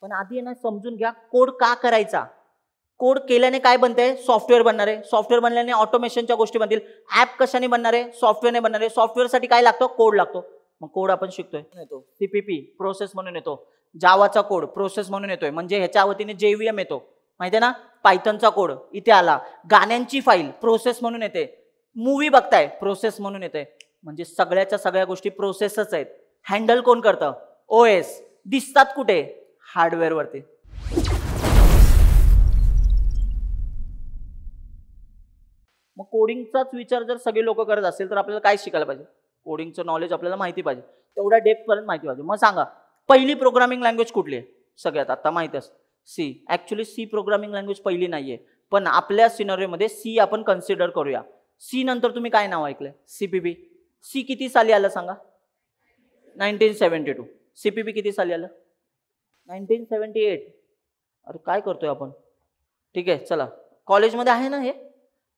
पण आधी ना समजून घ्या कोड का करायचा. कोड केल्याने काय बनते, सॉफ्टवेअर बनणार आहे. सॉफ्टवेअर बनल्याने ऑटोमेशनच्या गोष्टी बनतील. ऍप कशाने बनणार आहे, सॉफ्टवेअरने बनणार आहे. सॉफ्टवेअरसाठी काय लागतो, कोड लागतो. मग कोड आपण शिकतोय, येतो सीपीपी प्रोसेस म्हणून येतो. जावाचा कोड प्रोसेस म्हणून येतोय, म्हणजे ह्याच्या वतीने जेव्हीएम येतो, माहिती आहे ना. पायथनचा कोड इथे आला. गाण्यांची फाईल प्रोसेस म्हणून येते. मूवी बघताय प्रोसेस म्हणून येते. म्हणजे सगळ्याच्या सगळ्या गोष्टी प्रोसेसच आहेत. हँडल कोण करतं, ओएस. दिसतात कुठे, हार्डवेअर वरती. मग कोडिंगचाच विचार जर सगळे लोक करत असेल तर आपल्याला काय शिकायला पाहिजे, कोडिंगचं नॉलेज आपल्याला माहिती पाहिजे, तेवढ्या डेप्थ पर्यंत माहिती पाहिजे. मग सांगा पहिली प्रोग्रामिंग लँग्वेज कुठली आहे, सगळ्यात आता माहिती असतं C. Actually C programming language पहिली नाहीये, पण आपल्या सिनारिओमध्ये सी आपण कन्सिडर करूया. सी नंतर तुम्ही काय नाव ऐकलंय, सीपीपी. सी किती साली आलं सांगा, 1972. सीपीपी किती साली आलं, 1978. अरे काय करतोय आपण. ठीक आहे चला, कॉलेजमध्ये आहे ना हे.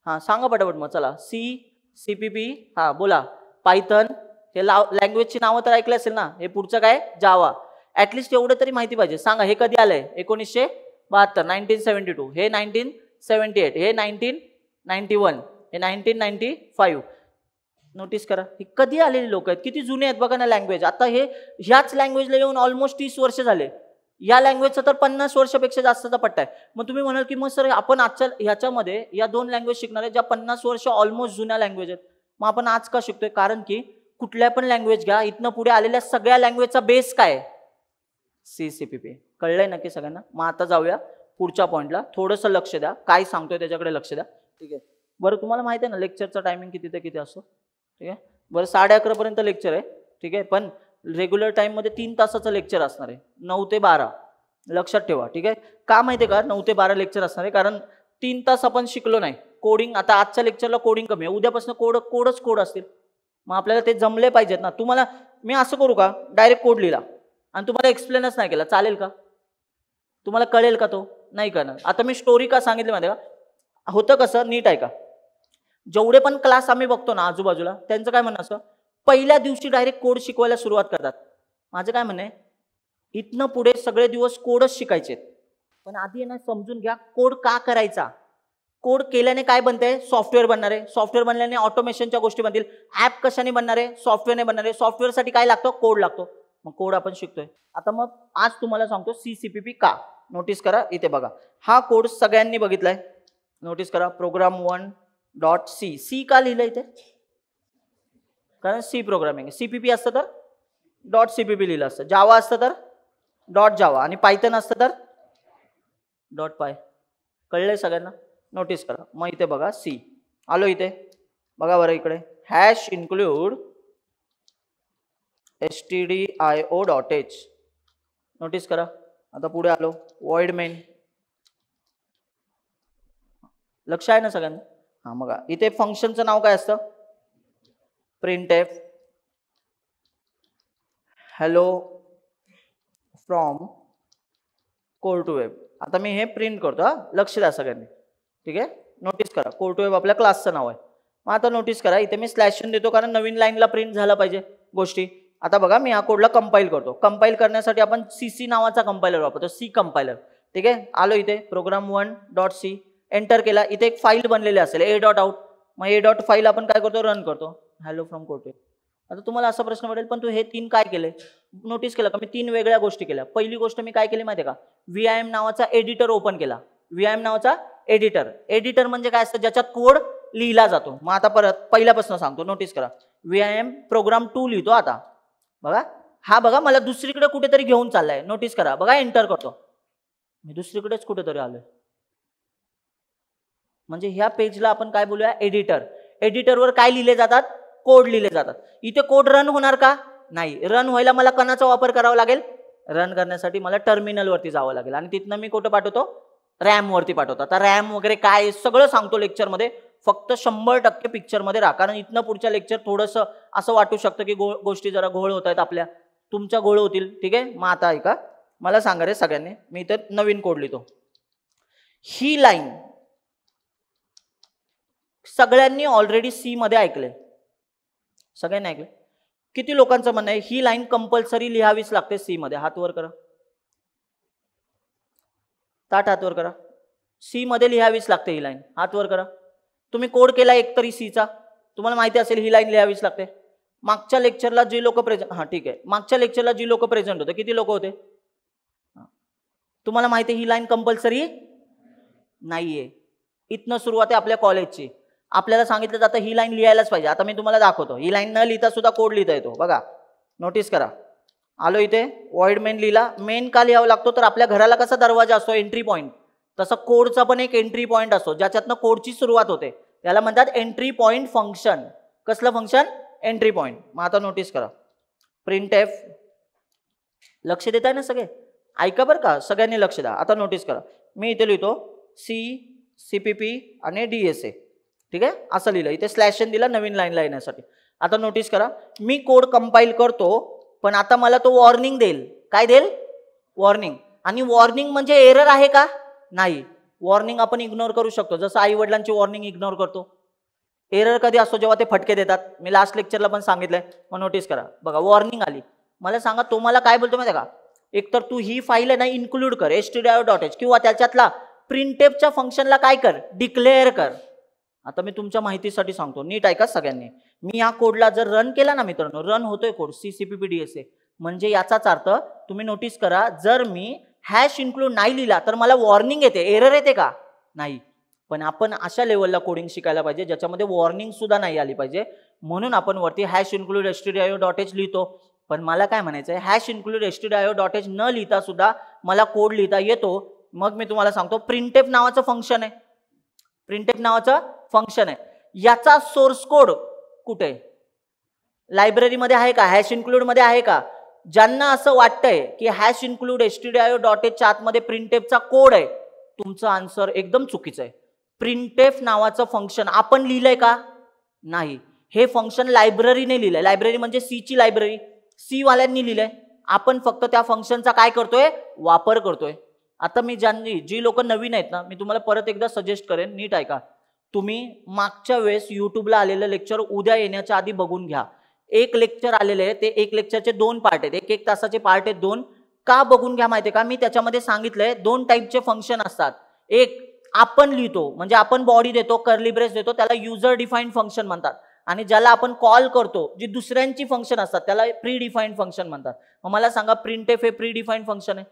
हां सांगा पटापट मग चला. सी, सीपीपी, हां बोला. पायथन, हे लँग्वेजची नावं तर ऐकले असेल ना. हे पुढचं काय, जावा. ऍटलिस्ट एवढं तरी माहिती पाहिजे. सांगा हे कधी आलंय, 1972, 1972. हे 1978, हे 1991, हे 1995. नोटीस करा हे कधी आलेले लोक आहेत, किती जुने आहेत बघा ना लँग्वेज. आता हे ह्याच लँग्वेजला येऊन ऑलमोस्ट 30 वर्ष झाले. या लँग्वेजचा तर 50 वर्षापेक्षा जास्तचा पट्टा आहे. मग तुम्ही म्हणाल की मग सर आपण आजच्या ह्याच्यामध्ये या दोन लँग्वेज शिकणार आहे ज्या 50 वर्ष ऑलमोस्ट जुन्या लँग्वेज आहेत. मग आपण आज का शिकतोय, कारण की कुठल्या पण लँग्वेज घ्या, इथनं पुढे आलेल्या सगळ्या लँग्वेजचा बेस काय, सी, सीपीपी. कळलंय नक्की सगळ्यांना. मग आता जाऊया पुढच्या पॉईंटला. थोडंसं लक्ष द्या, काय सांगतोय त्याच्याकडे लक्ष द्या. ठीक आहे. बरं तुम्हाला माहिती आहे ना लेक्चरचा टायमिंग किती ते किती असतो. ठीक आहे. बरं 11:30 पर्यंत लेक्चर आहे. ठीक आहे. पण रेग्युलर टाइममध्ये 3 तासाचं लेक्चर असणार आहे, 9 ते 12. लक्षात ठेवा. ठीक आहे. का माहिती आहे का 9 ते 12 लेक्चर असणार आहे, कारण 3 तास आपण शिकलो नाही कोडिंग. आता आजच्या लेक्चरला कोडिंग कमी आहे, उद्यापासून कोडच कोड असतील. मग आपल्याला ते जमले पाहिजेत ना. तुम्हाला मी असं करू का, डायरेक्ट कोड लिहिला आणि तुम्हाला एक्सप्लेनच नाही केला, चालेल का, तुम्हाला कळेल का, तो नाही करणार. आता मी स्टोरी का सांगितली माहिती आहे का, होतं कसं, नीट आहे का, जेवढे पण क्लास आम्ही बघतो ना आजूबाजूला, त्यांचं काय म्हणणं असं, पहिल्या दिवशी डायरेक्ट कोड शिकवायला सुरुवात करतात. माझं काय म्हणणं आहे, इथनं पुढे सगळे दिवस कोडच शिकायचे. पण आधी ना समजून घ्या कोड का करायचा. कोड केल्याने काय बनते, सॉफ्टवेअर बनणार आहे. सॉफ्टवेअर बनल्याने ऑटोमेशनच्या गोष्टी बनतील. ऍप कशाने बनणार आहे, सॉफ्टवेअरने बनणार आहे. सॉफ्टवेअरसाठी काय लागतो, कोड लागतो. मग कोड आपण शिकतोय. आता मग आज तुम्हाला सांगतो सी, सीपीपी का. नोटीस करा इथे बघा, हा कोड सगळ्यांनी बघितलाय. नोटीस करा, program1.c. सी का लिहिलं इथे, कारण सी प्रोग्रामिंग. सीपीपी असतं तर .cpp लिहिलं असतं. जावा असतं तर .java आणि पायथन असतं तर .py. कळलंय सगळ्यांना. नोटीस करा. मग इथे बघा सी आलो, इथे बघा बरं इकडे हॅश इन्क्लूड stdio.h. नोटीस करा. आता पुढे आलो, void main. लक्ष आहे ना सगळ्यांना. हा बघा इथे फंक्शनचं नाव काय असतं, printf hello from core to web. आता मी हे प्रिंट करतो, हा लक्ष द्या सगळ्यांनी. ठीक आहे. नोटीस करा core to web आपल्या क्लासचं नाव आहे. मग आता नोटीस करा इथे मी स्लॅश देतो, कारण नवीन लाईनला प्रिंट झाला पाहिजे गोष्टी. आता बघा मी या कोडला कंपाईल करतो. कंपाईल करण्यासाठी आपण सीसी नावाचा कंपायलर वापरतो, सी कंपायलर. ठीक आहे. आलो इथे program1.c, एंटर केला. इथे एक फाईल बनलेली असेल a.out. मग a. फाईल आपण काय करतो, रन करतो, hello from core to web. आता तुम्हाला असा प्रश्न पडेल, पण तू हे 3 काय केले. नोटीस केलं का मी 3 वेगळ्या गोष्टी केल्या. पहिली गोष्ट मी काय केली माहिती आहे का, VIM नावाचा एडिटर ओपन केला. VIM नावाचा एडिटर. एडिटर म्हणजे काय असतं, ज्याच्यात कोड लिहिला जातो. मग आता परत पहिल्यापासून सांगतो. नोटीस करा, VIM प्रोग्राम 2 लिहितो. आता बघा हा बघा मला दुसरीकडे कुठेतरी घेऊन चाललाय. नोटीस करा बघा, एंटर करतो, मी दुसरीकडेच कुठेतरी आलोय. म्हणजे ह्या पेजला आपण काय बोलूया, एडिटर. एडिटरवर काय लिहिले जातात, कोड लिहिले जातात. इथे कोड रन होणार का, नाही. रन व्हायला मला कणाचा वापर करावा लागेल, रन करण्यासाठी मला टर्मिनल वरती जावं लागेल. आणि तिथनं मी कुठं पाठवतो, रॅम वरती पाठवतो. आता रॅम वगैरे काय सगळं सांगतो लेक्चरमध्ये, फक्त 100% पिक्चरमध्ये राहा. कारण इथनं पुढच्या लेक्चर थोडंसं असं वाटू शकतं की गोष्टी जरा घोळ होत आहेत आपल्या, तुमच्या घोळ होतील. ठीक आहे. मग आता ऐका, मला सांगा रे सगळ्यांनी, मी इथं नवीन कोड लिहितो. ही लाईन सगळ्यांनी ऑलरेडी सी मध्ये ऐकले, सगळ्यांनी ऐकले. किती लोकांचं म्हणणं आहे ही लाईन कंपल्सरी लिहावीच लागते सी मध्ये, हात वर करा. ताट हात वर करा. सी मध्ये लिहावीच लागते ही लाईन. हात वर करा. तुम्ही कोड केला एक तरी सीचा, तुम्हाला माहिती असेल ही लाईन लिहावीच लागते. मागच्या लेक्चरला जी लोक प्रेझेंट, हा ठीक आहे, मागच्या लेक्चरला जी लोक प्रेझेंट होते, किती लोक होते? तुम्हाला माहिती आहे ही लाईन कंपल्सरी नाहीये. इथनं सुरुवात आहे आपल्या कॉलेजची. आपल्याला सांगितलं जातं ही लाईन लिहायलाच पाहिजे. आता मी तुम्हाला दाखवतो. ही लाईन न लिहिता सुद्धा कोड लिहिता येतो. बघा, नोटीस करा. आलो इथे, वॉइड मेन लिहिला. मेन का लिहावा लागतो? तर आपल्या घराला कसा दरवाजा असतो, एंट्री पॉईंट, तसं कोडचा पण एक एंट्री पॉईंट असतो ज्याच्यातनं कोडची सुरुवात होते. त्याला म्हणतात एंट्री पॉईंट फंक्शन. कसलं फंक्शन? Entry point. मग आता नोटीस करा, प्रिंट एफ. लक्ष देताय ना सगळे? ऐका बरं का, सगळ्यांनी लक्ष द्या. आता नोटीस करा, मी इथे लिहितो सी, CPP आणि DSA. ठीक आहे, असं लिहिलं. इथे स्लॅश एन दिला नवीन लाईनला येण्यासाठी. आता नोटीस करा, मी कोड कंपाईल करतो, पण आता मला तो वॉर्निंग देईल. काय देईल? वॉर्निंग. आणि वॉर्निंग म्हणजे एरर आहे का? नाही. वॉर्निंग आपण इग्नोर करू शकतो, जसं आई वडिलांची वॉर्निंग इग्नोर करतो. एरर कधी असतो? जेव्हा ते फटके देतात. मी लास्ट लेक्चरला पण सांगितलंय. मग नोटीस करा, बघा वॉर्निंग आली. मला सांगा, तो मला काय बोलतो माहिती आहे का? एक तर तू ही फाईल आहे ना इन्क्लूड कर stdio.h, किंवा त्याच्यातला प्रिंटेफच्या फंक्शनला काय कर? डिक्लेअर कर. आता मी तुमच्या माहितीसाठी सांगतो, नीट ऐका सगळ्यांनी. मी या कोडला जर रन केला ना मित्रांनो, रन होतोय कोड CPP DSA, म्हणजे याचाच अर्थ तुम्ही नोटीस करा, जर मी हॅश इन्क्लूड नाही लिहिला तर मला वॉर्निंग येते. एरर येते का? नाही. पण आपण अशा लेवलला कोडिंग शिकायला पाहिजे ज्याच्यामध्ये वॉर्निंग सुद्धा नाही आली पाहिजे. म्हणून आपण वरती हॅश इन्क्लूड stdio.h लिहितो. पण मला काय म्हणायचं आहे, हॅश इन्क्लूड stdio.h न लिहिता सुद्धा मला कोड लिहिता येतो. मग मी तुम्हाला सांगतो, प्रिंटेफ नावाचं फंक्शन आहे. प्रिंटेफ नावाचं फंक्शन आहे. याचा सोर्स कोड कुठे? लायब्ररीमध्ये आहे का? हॅश इन्क्लूड मध्ये आहे का? ज्यांना असं वाटतंय की हॅश इन्क्लूड stdio.h च्या आतमध्ये प्रिंटेफचा कोड आहे, तुमचं आन्सर एकदम चुकीचं आहे. प्रिंटेफ नावाचं फंक्शन आपण लिहिलंय का? नाही. हे फंक्शन लायब्ररीने लिहिलंय. लायब्ररी म्हणजे सी ची लायब्ररी, सी वाल्यांनी लिहिलंय. आपण फक्त त्या फंक्शनचा काय करतोय? वापर करतोय. आता मी जी लोक नवीन आहेत ना, मी तुम्हाला परत एकदा सजेस्ट करेन, नीट ऐका. तुम्ही मागच्या वेळेस युट्यूबला आलेलं लेक्चर उद्या येण्याच्या आधी बघून घ्या. एक लेक्चर आलेले आहे, ते एक लेक्चरचे 2 पार्ट आहेत, एक तासाचे पार्ट आहेत 2. का बघून घ्या माहितीये का? मी त्याच्यामध्ये सांगितलंय 2 टाईपचे फंक्शन असतात. एक आपण लिहितो, म्हणजे आपण बॉडी देतो, कर्ली ब्रेस देतो, त्याला युजर डिफाईन्ड फंक्शन म्हणतात. आणि ज्याला आपण कॉल करतो, जी दुसऱ्यांची फंक्शन असतात, त्याला प्री डिफाईन्ड फंक्शन म्हणतात. मग मला सांगा, प्रिंटेफ हे प्री डिफाईन्ड फंक्शन आहे?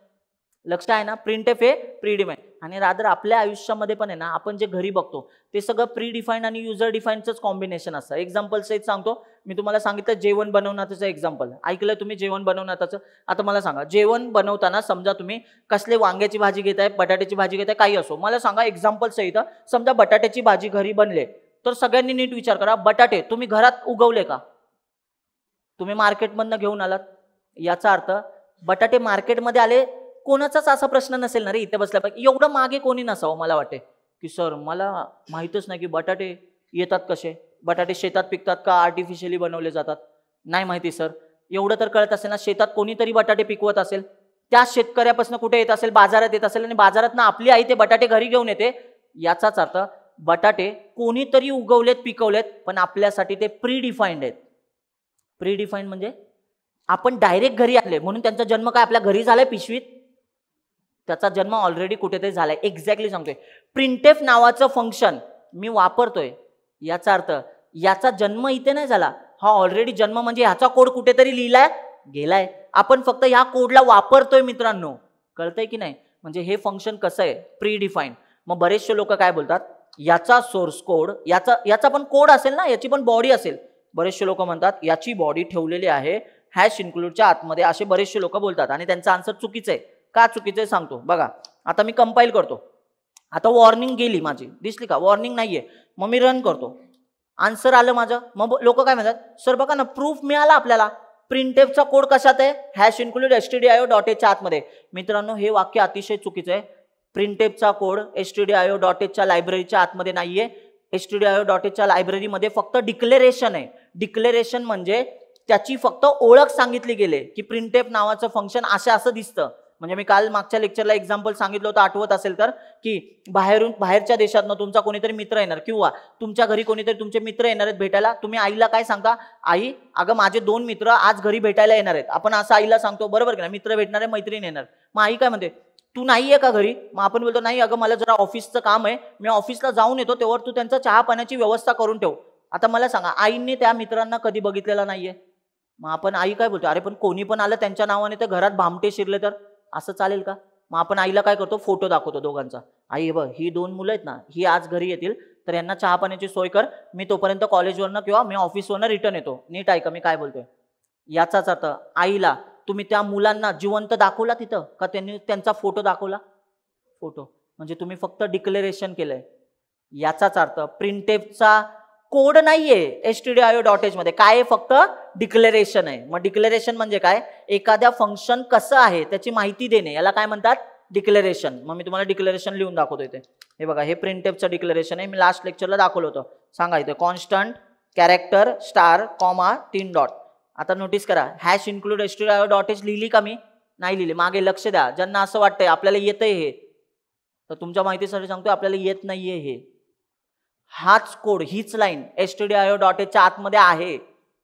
लक्ष आहे ना, प्रिंटेफ हे प्री डिफाईन्ड. आणि रादर आपल्या आयुष्यामध्ये पण आहे ना, आपण जे घरी बघतो ते सगळं प्री डिफाईन्ड आणि युजर डिफाईन्डचंच कॉम्बिनेशन असतं. एक्झाम्पल सहित सांगतो मी तुम्हाला. सांगितलं जेवण बनवण्याचं एक्झाम्पल ऐकलं तुम्ही, जेवण बनवण्याचं. आता मला सांगा, जेवण बनवताना समजा तुम्ही कसले वांग्याची भाजी घेताय, बटाट्याची भाजी घेताय, काही असो, मला सांगा एक्झाम्पल सहित. समजा बटाट्याची भाजी घरी बनले, तर सगळ्यांनी नीट विचार करा, बटाटे तुम्ही घरात उगवले का? तुम्ही मार्केटमधनं घेऊन आलात? याचा अर्थ बटाटे मार्केटमध्ये आले, कोणाचाच असा प्रश्न नसेल ना रे इथे बसल्यापैकी, एवढं मागे कोणी नसावं. मला वाटते की सर मला माहीतच नाही की बटाटे येतात कसे, बटाटे शेतात पिकतात का आर्टिफिशियली बनवले जातात? नाही माहिती सर. एवढं तर कळत असेल ना, शेतात कोणीतरी बटाटे पिकवत असेल, त्या शेतकऱ्यापासून कुठे येत असेल? बाजारात येत असेल, आणि बाजारात ना आपली आई ते बटाटे घरी घेऊन येते. याचाच अर्थ बटाटे कोणीतरी उगवलेत, पिकवलेत, पण आपल्यासाठी ते प्री डिफाईन्ड आहेत. प्री डिफाईन्ड म्हणजे आपण डायरेक्ट घरी आणले, म्हणून त्यांचा जन्म काय आपल्या घरी झालाय पिशवीत? त्याचा जन्म ऑलरेडी कुठेतरी झालाय. एक्झॅक्टली सांगतोय, प्रिंटेफ नावाचं फंक्शन मी वापरतोय, याचा अर्थ याचा जन्म इथे नाही झाला, हा ऑलरेडी जन्म म्हणजे ह्याचा कोड कुठेतरी लिहिलाय गेलाय. आपण फक्त ह्या कोडला वापरतोय मित्रांनो, कळतंय की नाही? म्हणजे हे फंक्शन कसं आहे? Pre defined. मग बरेचसे लोक काय बोलतात, याचा सोर्स कोड, याचा पण कोड असेल ना, याची पण बॉडी असेल. बरेचसे लोक म्हणतात याची बॉडी ठेवलेली आहे हॅश इन्क्लूडच्या आतमध्ये, असे बरेचसे लोक बोलतात. आणि त्यांचं आन्सर चुकीचं आहे. का चुकीचं आहे सांगतो. बघा, आता मी कंपाईल करतो. आता वॉर्निंग गेली माझी, दिसली का? वॉर्निंग नाहीये. मग मी रन करतो, आन्सर आलं माझं. मग लोक काय म्हणतात, सर बघा ना, प्रूफ मिळाला आपल्याला. प्रिंटेफचा कोड कशात आहे? हॅश इन्क्लूड stdio.h च्या आतमध्ये. मित्रांनो, हे वाक्य अतिशय चुकीचं आहे. प्रिंटेफचा कोड stdio.h च्या लायब्ररीच्या आतमध्ये नाहीये. stdio.h च्या लायब्ररीमध्ये फक्त डिक्लेरेशन आहे. डिक्लेरेशन म्हणजे त्याची फक्त ओळख सांगितली गेली की प्रिंटेफ नावाचं फंक्शन असं दिसतं. म्हणजे मी काल मागच्या लेक्चरला एक्झाम्पल सांगितलं होतं, आठवत असेल तर, की बाहेरच्या देशातनं तुमचा कोणीतरी मित्र येणार, किंवा तुमच्या घरी कोणीतरी तुमचे मित्र येणार आहेत भेटायला. तुम्ही आईला काय सांगता? आई, अगं माझे 2 मित्र आज घरी भेटायला येणार आहेत. आपण असं आईला सांगतो, बरोबर की नाही? मित्र भेटणार आहे, मैत्रीण येणार. मग आई काय म्हणते, तू नाहीये का घरी? मग आपण बोलतो नाही अगं मला जरा ऑफिसचं काम आहे, मी ऑफिसला जाऊन येतो, तेव्हा तू त्यांचा चहा पाण्याची व्यवस्था करून ठेव. आता मला सांगा, आईंनी त्या मित्रांना कधी बघितलेला नाहीये, मग आपण आई काय बोलतो, अरे पण कोणी पण आलं त्यांच्या नावाने तर घरात भामटे शिरले तर असं चालेल का? मग आपण आईला काय करतो, फोटो दाखवतो दोघांचा, आई बघ ही 2 मुलं आहेत ना, ही आज घरी येतील तर यांना चहा पाण्याची सोय कर, मी तोपर्यंत कॉलेजवरनं किंवा मी ऑफिसवरनं रिटर्न येतो. नीट ऐका मी काय बोलतोय. याचाच अर्थ आईला तुम्ही त्या मुलांना जिवंत दाखवला तिथं का त्यांनी त्यांचा फोटो दाखवला? फोटो. म्हणजे तुम्ही फक्त डिक्लेरेशन केलंय. याचाच अर्थ प्रिंटेफचा कोड नाहीये stdio.h मध्ये, काय फक्त डिक्लेरेशन आहे. मग डिक्लेरेशन म्हणजे काय? एखाद्या फंक्शन कसं आहे त्याची माहिती देणे, याला काय म्हणतात? डिक्लेरेशन. मग मी तुम्हाला डिक्लेरेशन लिहून दाखवतो इथे. हे बघा, हे प्रिंटेफचं डिक्लेरेशन आहे, मी लास्ट लेक्चरला दाखवलं होतं. सांगा इथे constant character star comma 3 dot. आता नोटीस करा, हॅश इन्क्लूड stdio.h लिहिली का मी? नाही लिहिली. मागे लक्ष द्या, ज्यांना असं वाटतंय आपल्याला येतंय हे, तर तुमच्या माहितीसाठी सांगतोय आपल्याला येत नाहीये हे. हाच कोड, हीच लाईन stdio.h च्या आतमध्ये आहे,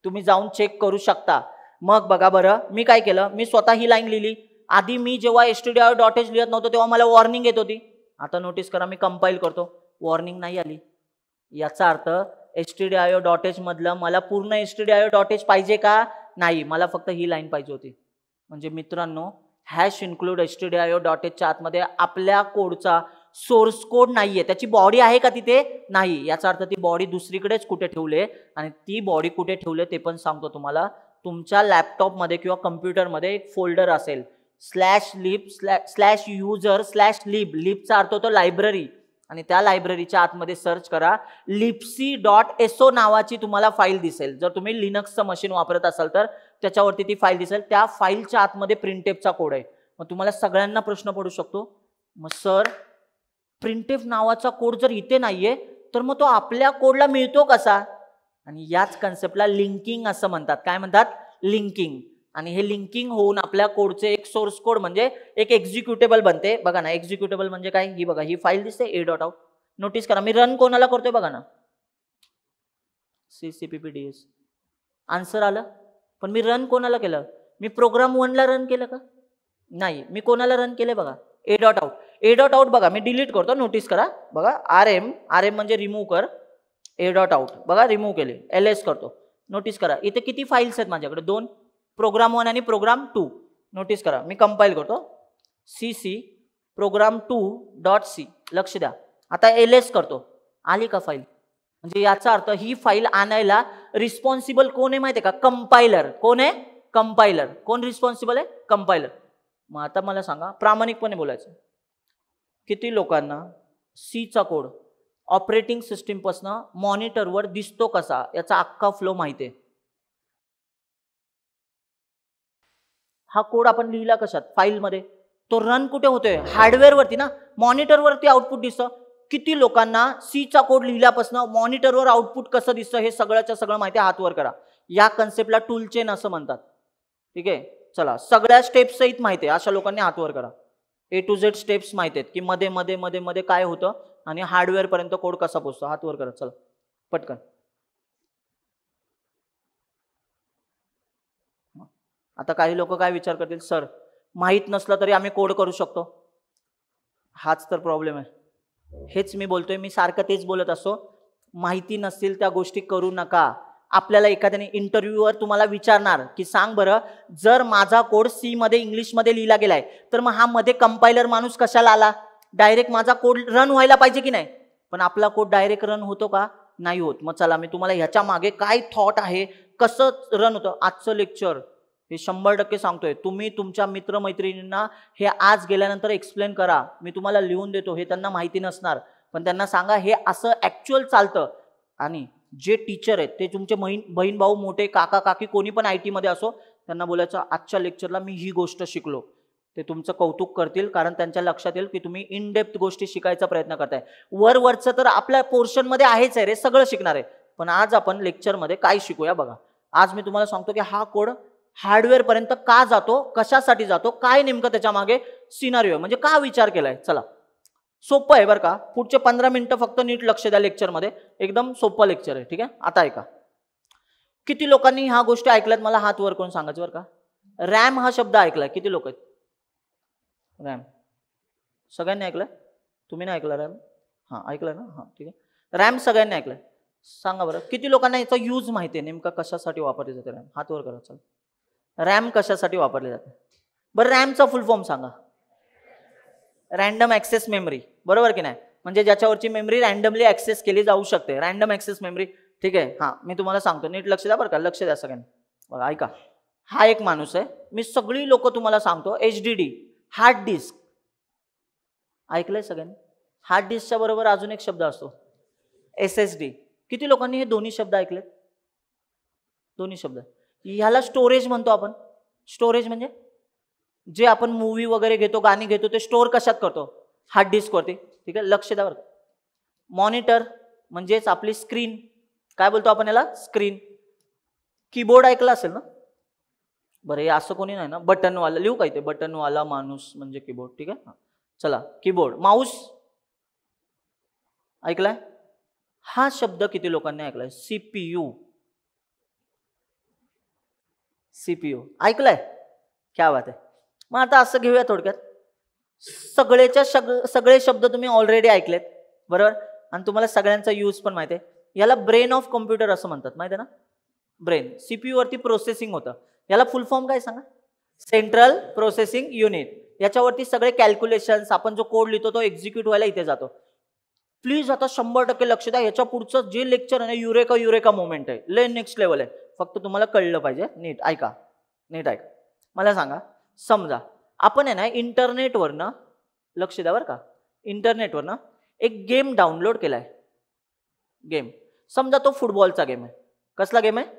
तुम्ही जाऊन चेक करू शकता. मग बघा बरं, मी काय केलं, मी स्वतः ही लाईन लिहिली. आधी मी जेव्हा stdio.h लिहित नव्हतो तेव्हा मला वॉर्निंग येत होती. आता नोटीस करा, मी कंपाईल करतो, वॉर्निंग नाही आली. याचा अर्थ stdio.h मधलं मला पूर्ण stdio.h पाहिजे का? नाही, मला फक्त ही लाईन पाहिजे होती. म्हणजे मित्रांनो, हॅश इन्क्लूड stdio.h च्या आतमध्ये आपल्या कोडचा सोर्स कोड नाहीये, त्याची बॉडी आहे का तिथे? नाही. याचा अर्थ ती बॉडी दुसरीकडेच कुठे ठेवले, आणि ती बॉडी कुठे ठेवले ते पण सांगतो तुम्हाला. तुमच्या लॅपटॉपमध्ये किंवा कम्प्युटरमध्ये एक फोल्डर असेल, /lib/user/lib. लिबचा अर्थ होतो लायब्ररी, आणि त्या लायब्ररीच्या आतमध्ये सर्च करा, libc.so नावाची तुम्हाला फाईल दिसेल. जर तुम्ही लिनक्सचं मशीन वापरत असाल तर त्याच्यावरती ती फाईल दिसेल. त्या फाईलच्या आतमध्ये प्रिंटेफचा कोड आहे. मग तुम्हाला सगळ्यांना प्रश्न पडू शकतो, मग सर प्रिंटेफ नावाचा कोड जर इथे नाहीये तर मग तो आपल्या कोडला मिळतो कसा? आणि याच कन्सेप्टला लिंकिंग असं म्हणतात. काय म्हणतात? लिंकिंग. आणि हे लिंकिंग होऊन आपल्या कोडचे एक सोर्स कोड म्हणजे एक एक्झिक्युटेबल बनते. बघा ना, एक्झिक्युटेबल म्हणजे काय? ही बघा, ही फाईल दिसते a.out. नोटीस करा, मी रन कोणाला करतोय बघा ना, CCPPDS. आन्सर आलं. पण मी रन कोणाला केलं? मी प्रोग्राम 1 ला रन केलं का? नाही. मी कोणाला रन केले बघा? a.out. a.out बघा, मी डिलीट करतो. नोटीस करा बघा, rm म्हणजे रिमूव्ह कर, a.out बघा रिमूव्ह केले, ls करतो. नोटीस करा इथे किती फाईल्स आहेत माझ्याकडे? 2, प्रोग्राम 1 आणि प्रोग्राम 2. नोटीस करा, मी कंपाईल करतो, cc program2.c. लक्ष द्या. आता ls करतो, आली का फाईल? म्हणजे याचा अर्थ ही फाईल आणायला रिस्पॉन्सिबल कोण आहे माहिती आहे का? कंपायलर. कोण आहे? कंपायलर. कोण रिस्पॉन्सिबल आहे? कंपायलर. मग आता मला सांगा, प्रामाणिकपणे बोलायचं, किती लोकांना सीचा कोड ऑपरेटिंग सिस्टीम पासून मॉनिटरवर दिसतो कसा याचा अख्खा फ्लो माहिती आहे? हा कोड आपण लिहिला कशात? फाईलमध्ये. तो रन कुठे होतोय? हार्डवेअरवरती ना, मॉनिटरवरती आउटपुट दिसतं. किती लोकांना सीचा कोड लिहिल्यापासून मॉनिटरवर आउटपुट कसं दिसतं हे सगळ्याच्या सगळं माहिती आहे? हात वर करा. या कन्सेप्टला टूल चेन असं म्हणतात. ठीक आहे, चला सगळ्या स्टेप्स सहित माहिती आहे अशा लोकांनी हात वर करा. A to Z स्टेप्स माहिती आहेत की मध्ये मध्ये मध्ये मध्ये काय होतं आणि हार्डवेअर पर्यंत कोड कसा पोहोचतो. हात वर करा, चला पटकन. आता काही लोक काय विचार करतील, सर माहित नसलं तरी आम्ही कोड करू शकतो. हाच तर प्रॉब्लेम आहे. हेच मी बोलतोय, मी सारखं तेच बोलत असतो, माहिती नसतील त्या गोष्टी करू नका. आपल्याला एखाद्याने इंटरव्ह्यूवर तुम्हाला विचारणार की सांग बरं, जर माझा कोड सी मध्ये इंग्लिशमध्ये लिहिला गेलाय तर मग हा मध्ये कंपायलर माणूस कशाला आला? डायरेक्ट माझा कोड रन व्हायला पाहिजे की नाही? पण आपला कोड डायरेक्ट रन होतो का? नाही होत. मग चला मी तुम्हाला ह्याच्या मागे काय थॉट आहे, कसं रन होतं, आजचं लेक्चर हे 100% सांगतोय. तुम्ही तुमच्या मित्रमैत्रिणींना हे आज गेल्यानंतर एक्सप्लेन करा. मी तुम्हाला लिहून देतो, हे त्यांना माहिती नसणार, पण त्यांना सांगा हे असं ऍक्च्युअल चालतं. आणि जे टीचर आहेत ते तुमचे बहीण भाऊ, मोठे काका काकी, कोणी पण IT मध्ये असो, त्यांना बोलायचं आजच्या लेक्चरला मी ही गोष्ट शिकलो. ते तुमचं कौतुक करतील, कारण त्यांच्या लक्षात येईल की तुम्ही इन डेप्थ गोष्टी शिकायचा प्रयत्न करताय. वरवरचं तर आपल्या पोर्शन मध्ये आहेच आहे रे, सगळं शिकणार आहे. पण आज आपण लेक्चरमध्ये काय शिकूया बघा. आज मी तुम्हाला सांगतो की हा कोड हार्डवेअर पर्यंत का जातो, कशासाठी जातो, काय नेमकं त्याच्या मागे सिनारिओ म्हणजे का विचार केलाय. चला सोपं आहे बरं का. पुढचे 15 मिनिटं फक्त नीट लक्ष द्या लेक्चरमध्ये, एकदम सोपं लेक्चर आहे. ठीक आहे, आता ऐका. किती लोकांनी ह्या गोष्टी ऐकल्यात मला हात वर करून सांगायचं बरं का. रॅम हा शब्द ऐकलाय किती लोक आहेत? रॅम सगळ्यांनी ऐकलंय? तुम्ही नाही ऐकलं रॅम? हां ऐकलं ना? हां ठीक आहे. रॅम सगळ्यांनी ऐकलंय. सांगा बरं किती लोकांना याचा यूज माहिती आहे, नेमका कशासाठी वापरली जाते रॅम? हात वर करा. चला, रॅम कशासाठी वापरली जाते? बरं रॅमचा फुल फॉर्म सांगा. रॅन्डम ॲक्सेस मेमरी, बरोबर की नाही? म्हणजे ज्याच्यावरची मेमरी रॅन्डमली ॲक्सेस केली जाऊ शकते, रॅन्डम ॲक्सेस मेमरी. ठीक आहे. हां मी तुम्हाला सांगतो, नीट लक्ष द्या बरं का, लक्ष द्या सगळ्यांनी. बघा ऐका, हा एक माणूस आहे, मी सगळी लोक तुम्हाला सांगतो. HDD हार्ड डिस्क ऐकलंय सगळ्यांनी? हार्ड डिस्कच्या बरोबर अजून एक शब्द असतो SSD. किती लोकांनी हे दोन्ही शब्द ऐकलेत? दोन्ही शब्द. ह्याला स्टोरेज म्हणतो आपण. स्टोरेज म्हणजे जे आपण मूवी वगैरे घेतो, गाणी घेतो, ते स्टोअर कशात करतो? हार्ड डिस्कवरती. ठीक आहे, लक्ष द्या बरं. मॉनिटर म्हणजेच आपली स्क्रीन, काय बोलतो आपण याला? स्क्रीन. कीबोर्ड ऐकला असेल ना? बरं हे असं कोणी नाही ना, बटनवाला लिहू काय ते? बटनवाला माणूस म्हणजे कीबोर्ड. ठीक आहे, चला कीबोर्ड. माऊस ऐकलाय? हा शब्द किती लोकांनी ऐकलाय? CPU. CPU ऐकलाय? क्या बात आहे. मग आता असं घेऊया थोडक्यात, सगळे शब्द तुम्ही ऑलरेडी ऐकलेत, बरोबर? आणि तुम्हाला सगळ्यांचा यूज पण माहिती आहे. याला ब्रेन ऑफ कॉम्प्युटर असं म्हणतात, माहिती आहे ना? ब्रेन. CPU वरती प्रोसेसिंग होतं. याला फुल फॉर्म काय सांगा? Central processing unit. याच्यावरती सगळे कॅल्क्युलेशन्स, आपण जो कोड लिहितो तो एक्झिक्यूट व्हायला इथे जातो. प्लीज आता 100% लक्ष द्या. याच्या पुढचं जे लेक्चर आहे ना, युरेका मोमेंट आहे, ले नेक्स्ट लेवल आहे. फक्त तुम्हाला कळलं पाहिजे. नीट ऐका, नीट ऐका. मला सांगा, समजा आपण आहे ना इंटरनेटवरनं, लक्ष द्या बरं का, इंटरनेटवरनं एक गेम डाउनलोड केलाय. गेम समजा तो फुटबॉलचा गेम आहे. कसला गेम आहे?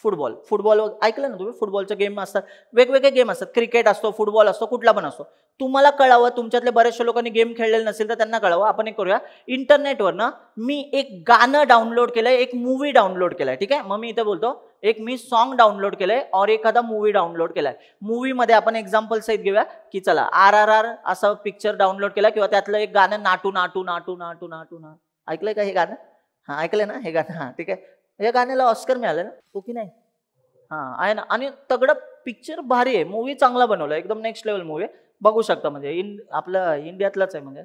फुटबॉल. फुटबॉल ऐकलं ना तुम्ही? फुटबॉलचे गेम असतात, वेगवेगळे गेम असतात. क्रिकेट असतो, फुटबॉल असतो, कुठला पण असतो. तुम्हाला कळावं, तुमच्यातले बऱ्याचशा लोकांनी गेम खेळलेले नसेल तर त्यांना कळावं. आपण एक करूया, इंटरनेटवरनं मी एक गाणं डाउनलोड केलंय, एक मूवी डाउनलोड केलाय. ठीक आहे, मग मी इथे बोलतो एक मी सॉन्ग डाउनलोड केलंय और एखादा मूवी डाउनलोड केलाय. मूवीमध्ये आपण एक्झाम्पल सहित घेऊया की चला RRR असं पिक्चर डाउनलोड केला, किंवा त्यातलं एक गाणं नाटू नाटू नाटू नाटू नाटू ना. ऐकलंय का हे गाणं? हां ऐकलंय ना हे गाणं? हां ठीक आहे. या गाण्याला ऑस्कर मिळालं ना, हो की नाही? हां आहे ना. आणि तगडं पिक्चर भारी आहे, मूवी चांगला बनवला, एकदम नेक्स्ट लेवल मूवी आहे. बघू शकता. म्हणजे आपलं इंडियातलाच आहे, म्हणजे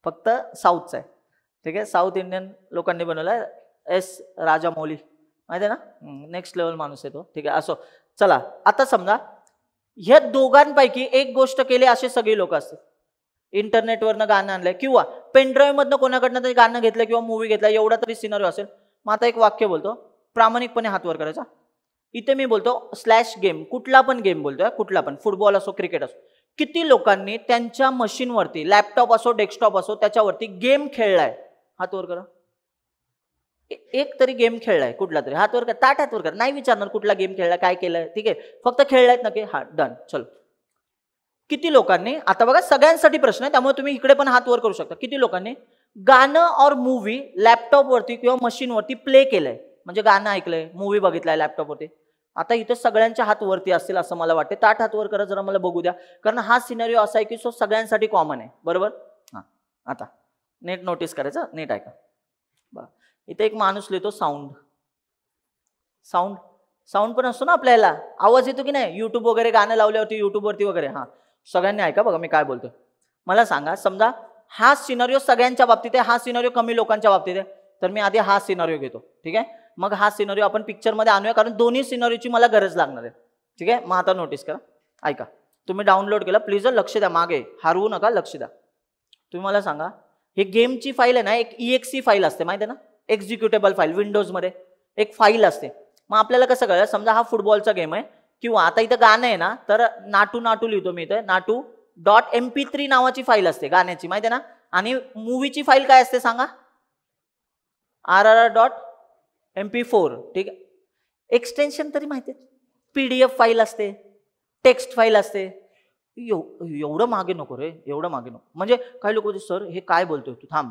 फक्त साऊथचा आहे. ठीक आहे, साऊथ इंडियन लोकांनी बनवला आहे. राजामौली माहिती आहे ना, नेक्स्ट लेवल माणूस आहे तो. ठीक आहे, असो. चला आता समजा ह्या दोघांपैकी एक गोष्ट केली असे सगळे लोक असतात. इंटरनेटवरनं गाणं आणलंय किंवा पेनड्राईव्ह मधनं कोणाकडनं तरी गाणं घेतलं किंवा मूवी घेतला, एवढा तरी सिनारिओ असेल. मग आता एक वाक्य बोलतो, प्रामाणिकपणे हात वर करायचा. इथे मी बोलतो स्लॅश गेम, कुठला पण गेम बोलतोय, कुठला पण, फुटबॉल असो, क्रिकेट असो. किती लोकांनी त्यांच्या मशीनवरती, लॅपटॉप असो, डेस्कटॉप असो, त्याच्यावरती गेम खेळलाय? हात वर करा. एक तरी गेम खेळलाय कुठला तरी? हात वर करा. ताट हात वर करा. नाही विचारणार कुठला गेम खेळलाय, काय केलंय. ठीक आहे, फक्त खेळलायत नक्की. हा डन. चलो, किती लोकांनी, आता बघा सगळ्यांसाठी प्रश्न आहे त्यामुळे तुम्ही इकडे पण हात वर करू शकता. किती लोकांनी गाणं और मूवी लॅपटॉपवरती किंवा मशीनवरती प्ले केलंय? म्हणजे गाणं ऐकलंय, मूवी बघितलाय लॅपटॉपवरती. आता इथे सगळ्यांच्या हात वरती असतील असं मला वाटते. ताट हात वर करा जरा, मला बघू द्या, कारण हा सिनारिओ असा आहे की तो सगळ्यांसाठी कॉमन आहे, बरोबर? हां आता नीट नोटीस करायचं, नीट ऐका. बघा इथे एक माणूस लिहितो साऊंड. साऊंड साऊंड पण असतो ना आपल्याला, आवाज येतो की नाही? युट्यूब वगैरे गाणं लावल्यावरती, युट्यूबवरती वगैरे. हां सगळ्यांनी ऐका बघा मी काय बोलतोय. मला सांगा, समजा हा सिनारिओ सगळ्यांच्या बाबतीत आहे, हा सिनारिओ कमी लोकांच्या बाबतीत आहे, तर मी आधी हा सिनारिओ घेतो. ठीक आहे, मग हा सिनारिओ आपण पिक्चरमध्ये आणूया, कारण दोन्ही सिनारिओची मला गरज लागणार आहे. ठीक आहे, मग आता नोटीस करा, ऐका. तुम्ही डाउनलोड केला, प्लीज लक्ष द्या, मागे हरवू नका, लक्ष द्या. तुम्ही मला सांगा, हे गेमची फाईल आहे ना, एक EXE फाईल असते, माहिती आहे ना, एक्झिक्युटेबल फाईल. विंडोजमध्ये एक फाईल असते. मग आपल्याला कसं कळलं? समजा हा फुटबॉलचा गेम आहे, किंवा आता इथं गाणं आहे ना, तर नाटू नाटू लिहितो मी इथे, नाटू.mp3 नावाची फाईल असते गाण्याची, माहिती आहे ना. आणि मूवीची फाईल काय असते सांगा? RRR.mp4. ठीक आहे, एक्सटेन्शन तरी माहिती आहे. PDF फाईल असते, टेक्स्ट फाईल असते. एवढं मागे नको रे, एवढं मागे नको. म्हणजे काही लोक होते, सर हे काय बोलतोय तू, थांब.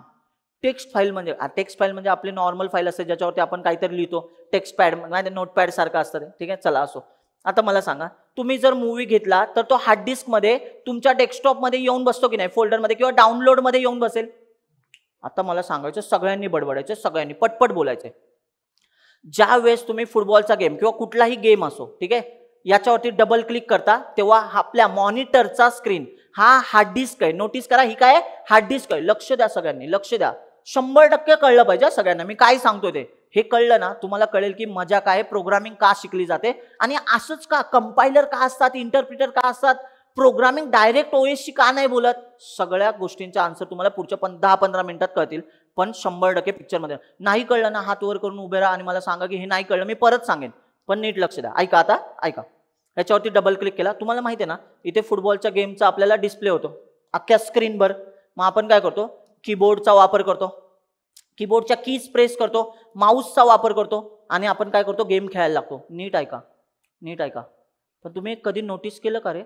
टेक्स्ट फाईल म्हणजे आपली नॉर्मल फाईल असते ज्याच्यावरती आपण काहीतरी लिहितो. टेक्स्ट पॅड म्हणजे नोटपॅड सारखं असतं. ठीक आहे, चला असो. आता मला सांगा, तुम्ही जर मूवी घेतला तर तो हार्ड डिस्क मध्ये तुमच्या डेस्कटॉपमध्ये येऊन बसतो की नाही, फोल्डरमध्ये किंवा डाउनलोडमध्ये येऊन बसेल? आता मला सांगायचं, सगळ्यांनी बडबडायचं, सगळ्यांनी पटपट बोलायचं. ज्या वेळेस तुम्ही फुटबॉलचा गेम किंवा कुठलाही गेम असो, ठीक आहे, याच्यावरती डबल क्लिक करता, तेव्हा आपल्या मॉनिटरचा स्क्रीन हा हार्ड डिस्क आहे. नोटीस करा, ही काय आहे? हार्ड डिस्क आहे. लक्ष द्या सगळ्यांनी, लक्ष द्या. 100% कळलं पाहिजे सगळ्यांना मी काय सांगतोय ते. हे कळलं ना तुम्हाला कळेल की मजा काय, प्रोग्रामिंग का शिकली जाते आणि असंच का, कंपायलर का असतात, इंटरप्रिटर का असतात, प्रोग्रामिंग डायरेक्ट ओएसशी का नाही बोलत. सगळ्या गोष्टींचा आन्सर तुम्हाला पुढच्या 10-15 मिनिटात कळतील. पण 100% पिक्चरमध्ये नाही कळलं ना, हात वर करून उभे राहा आणि मला सांगा की हे नाही कळलं, मी परत सांगेन. पण नीट लक्ष द्या. ऐका आता, ऐका. ह्याच्यावरती डबल क्लिक केला, तुम्हाला माहिती आहे ना इथे फुटबॉलच्या गेमचा आपल्याला डिस्प्ले होतो अख्ख्या स्क्रीनवर. मग आपण काय करतो, कीबोर्डचा वापर करतो, कीबोर्डच्या कीज प्रेस करतो, माऊसचा वापर करतो आणि आपण काय करतो, गेम खेळायला लागतो. नीट ऐका, नीट ऐका. पण तुम्ही कधी नोटीस केलं का रे,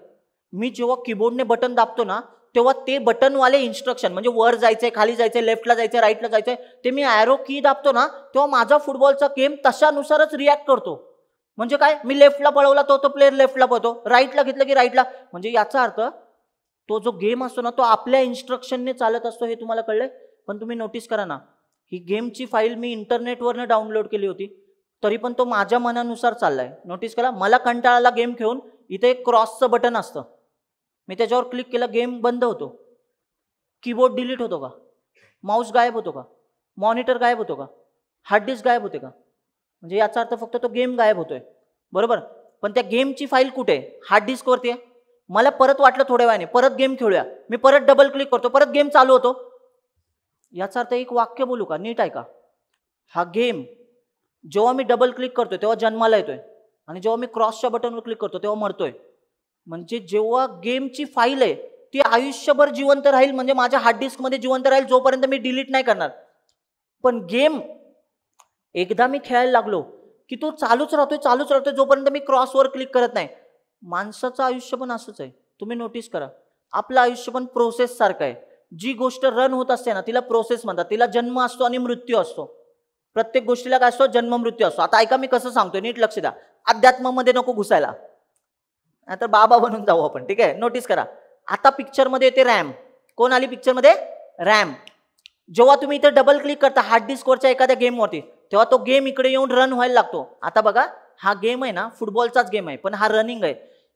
मी जेव्हा कीबोर्डने बटन दाबतो ना तेव्हा ते बटनवाले इन्स्ट्रक्शन म्हणजे वर जायचंय, खाली जायचंय, लेफ्टला जायचंय, राईटला जायचंय, ते मी ॲरो की दाबतो ना तेव्हा माझा फुटबॉलचा गेम तशानुसारच रिॲक्ट करतो. म्हणजे काय, मी लेफ्टला पळवला तो प्लेअर लेफ्टला पळतो, राईटला घेतलं की राईटला. म्हणजे याचा अर्थ तो जो गेम असतो ना तो आपल्या इन्स्ट्रक्शनने चालत असतो. हे तुम्हाला कळलंय. पण तुम्ही नोटीस करा ना, ही गेमची फाईल मी इंटरनेटवरनं डाउनलोड केली होती तरी पण तो माझ्या मनानुसार चाललाय. नोटीस करा, मला कंटाळाला गेम खेळून, इथे एक क्रॉसचं बटन असतं, मी त्याच्यावर क्लिक केलं, गेम बंद होतो, कीबोर्ड डिलीट होतो का, माऊस गायब होतो का, मॉनिटर गायब होतो का, हार्ड डिस्क गायब होते का. म्हणजे याचा अर्थ फक्त तो गेम गायब होतोय, बरोबर. पण त्या गेमची फाईल कुठे, हार्ड डिस्कवरती आहे. मला परत वाटलं थोड्या वेळाने परत गेम खेळूया, मी परत डबल क्लिक करतो, परत गेम चालू होतो. याचा अर्थ एक वाक्य बोलू का, नीट ऐका. हा गेम जेव्हा मी डबल क्लिक करतोय तेव्हा जन्माला येतोय आणि जेव्हा मी क्रॉसच्या बटनवर क्लिक करतो तेव्हा मरतोय. म्हणजे जेव्हा गेमची फाईल आहे ती आयुष्यभर जिवंत राहील, म्हणजे माझ्या हार्ड डिस्कमध्ये जिवंत राहील जोपर्यंत मी डिलीट नाही करणार. पण गेम एकदा मी खेळायला लागलो की तो चालूच राहतोय जोपर्यंत मी क्रॉसवर क्लिक करत नाही. माणसाचं आयुष्य पण असंच आहे. तुम्ही नोटीस करा, आपलं आयुष्य पण प्रोसेस सारखं आहे. जी गोष्ट रन होत असते ना तिला प्रोसेस म्हणतात. तिला जन्म असतो आणि मृत्यू असतो. प्रत्येक गोष्टीला काय असतो, जन्म मृत्यू असतो. आता ऐका मी कसं सांगतोय, नीट लक्ष द्या. अध्यात्मामध्ये नको घुसायला, नाहीतर बाबा बनून जाऊ आपण, ठीक आहे. नोटीस करा, आता पिक्चरमध्ये येते रॅम. कोण आली पिक्चरमध्ये, रॅम. जेव्हा तुम्ही इथे डबल क्लिक करता हार्ड डिस्कवरच्या एखाद्या गेमवरती तेव्हा तो गेम इकडे येऊन रन व्हायला लागतो. आता बघा, हा गेम आहे ना फुटबॉलचाच गेम आहे पण हा रनिंग आहे.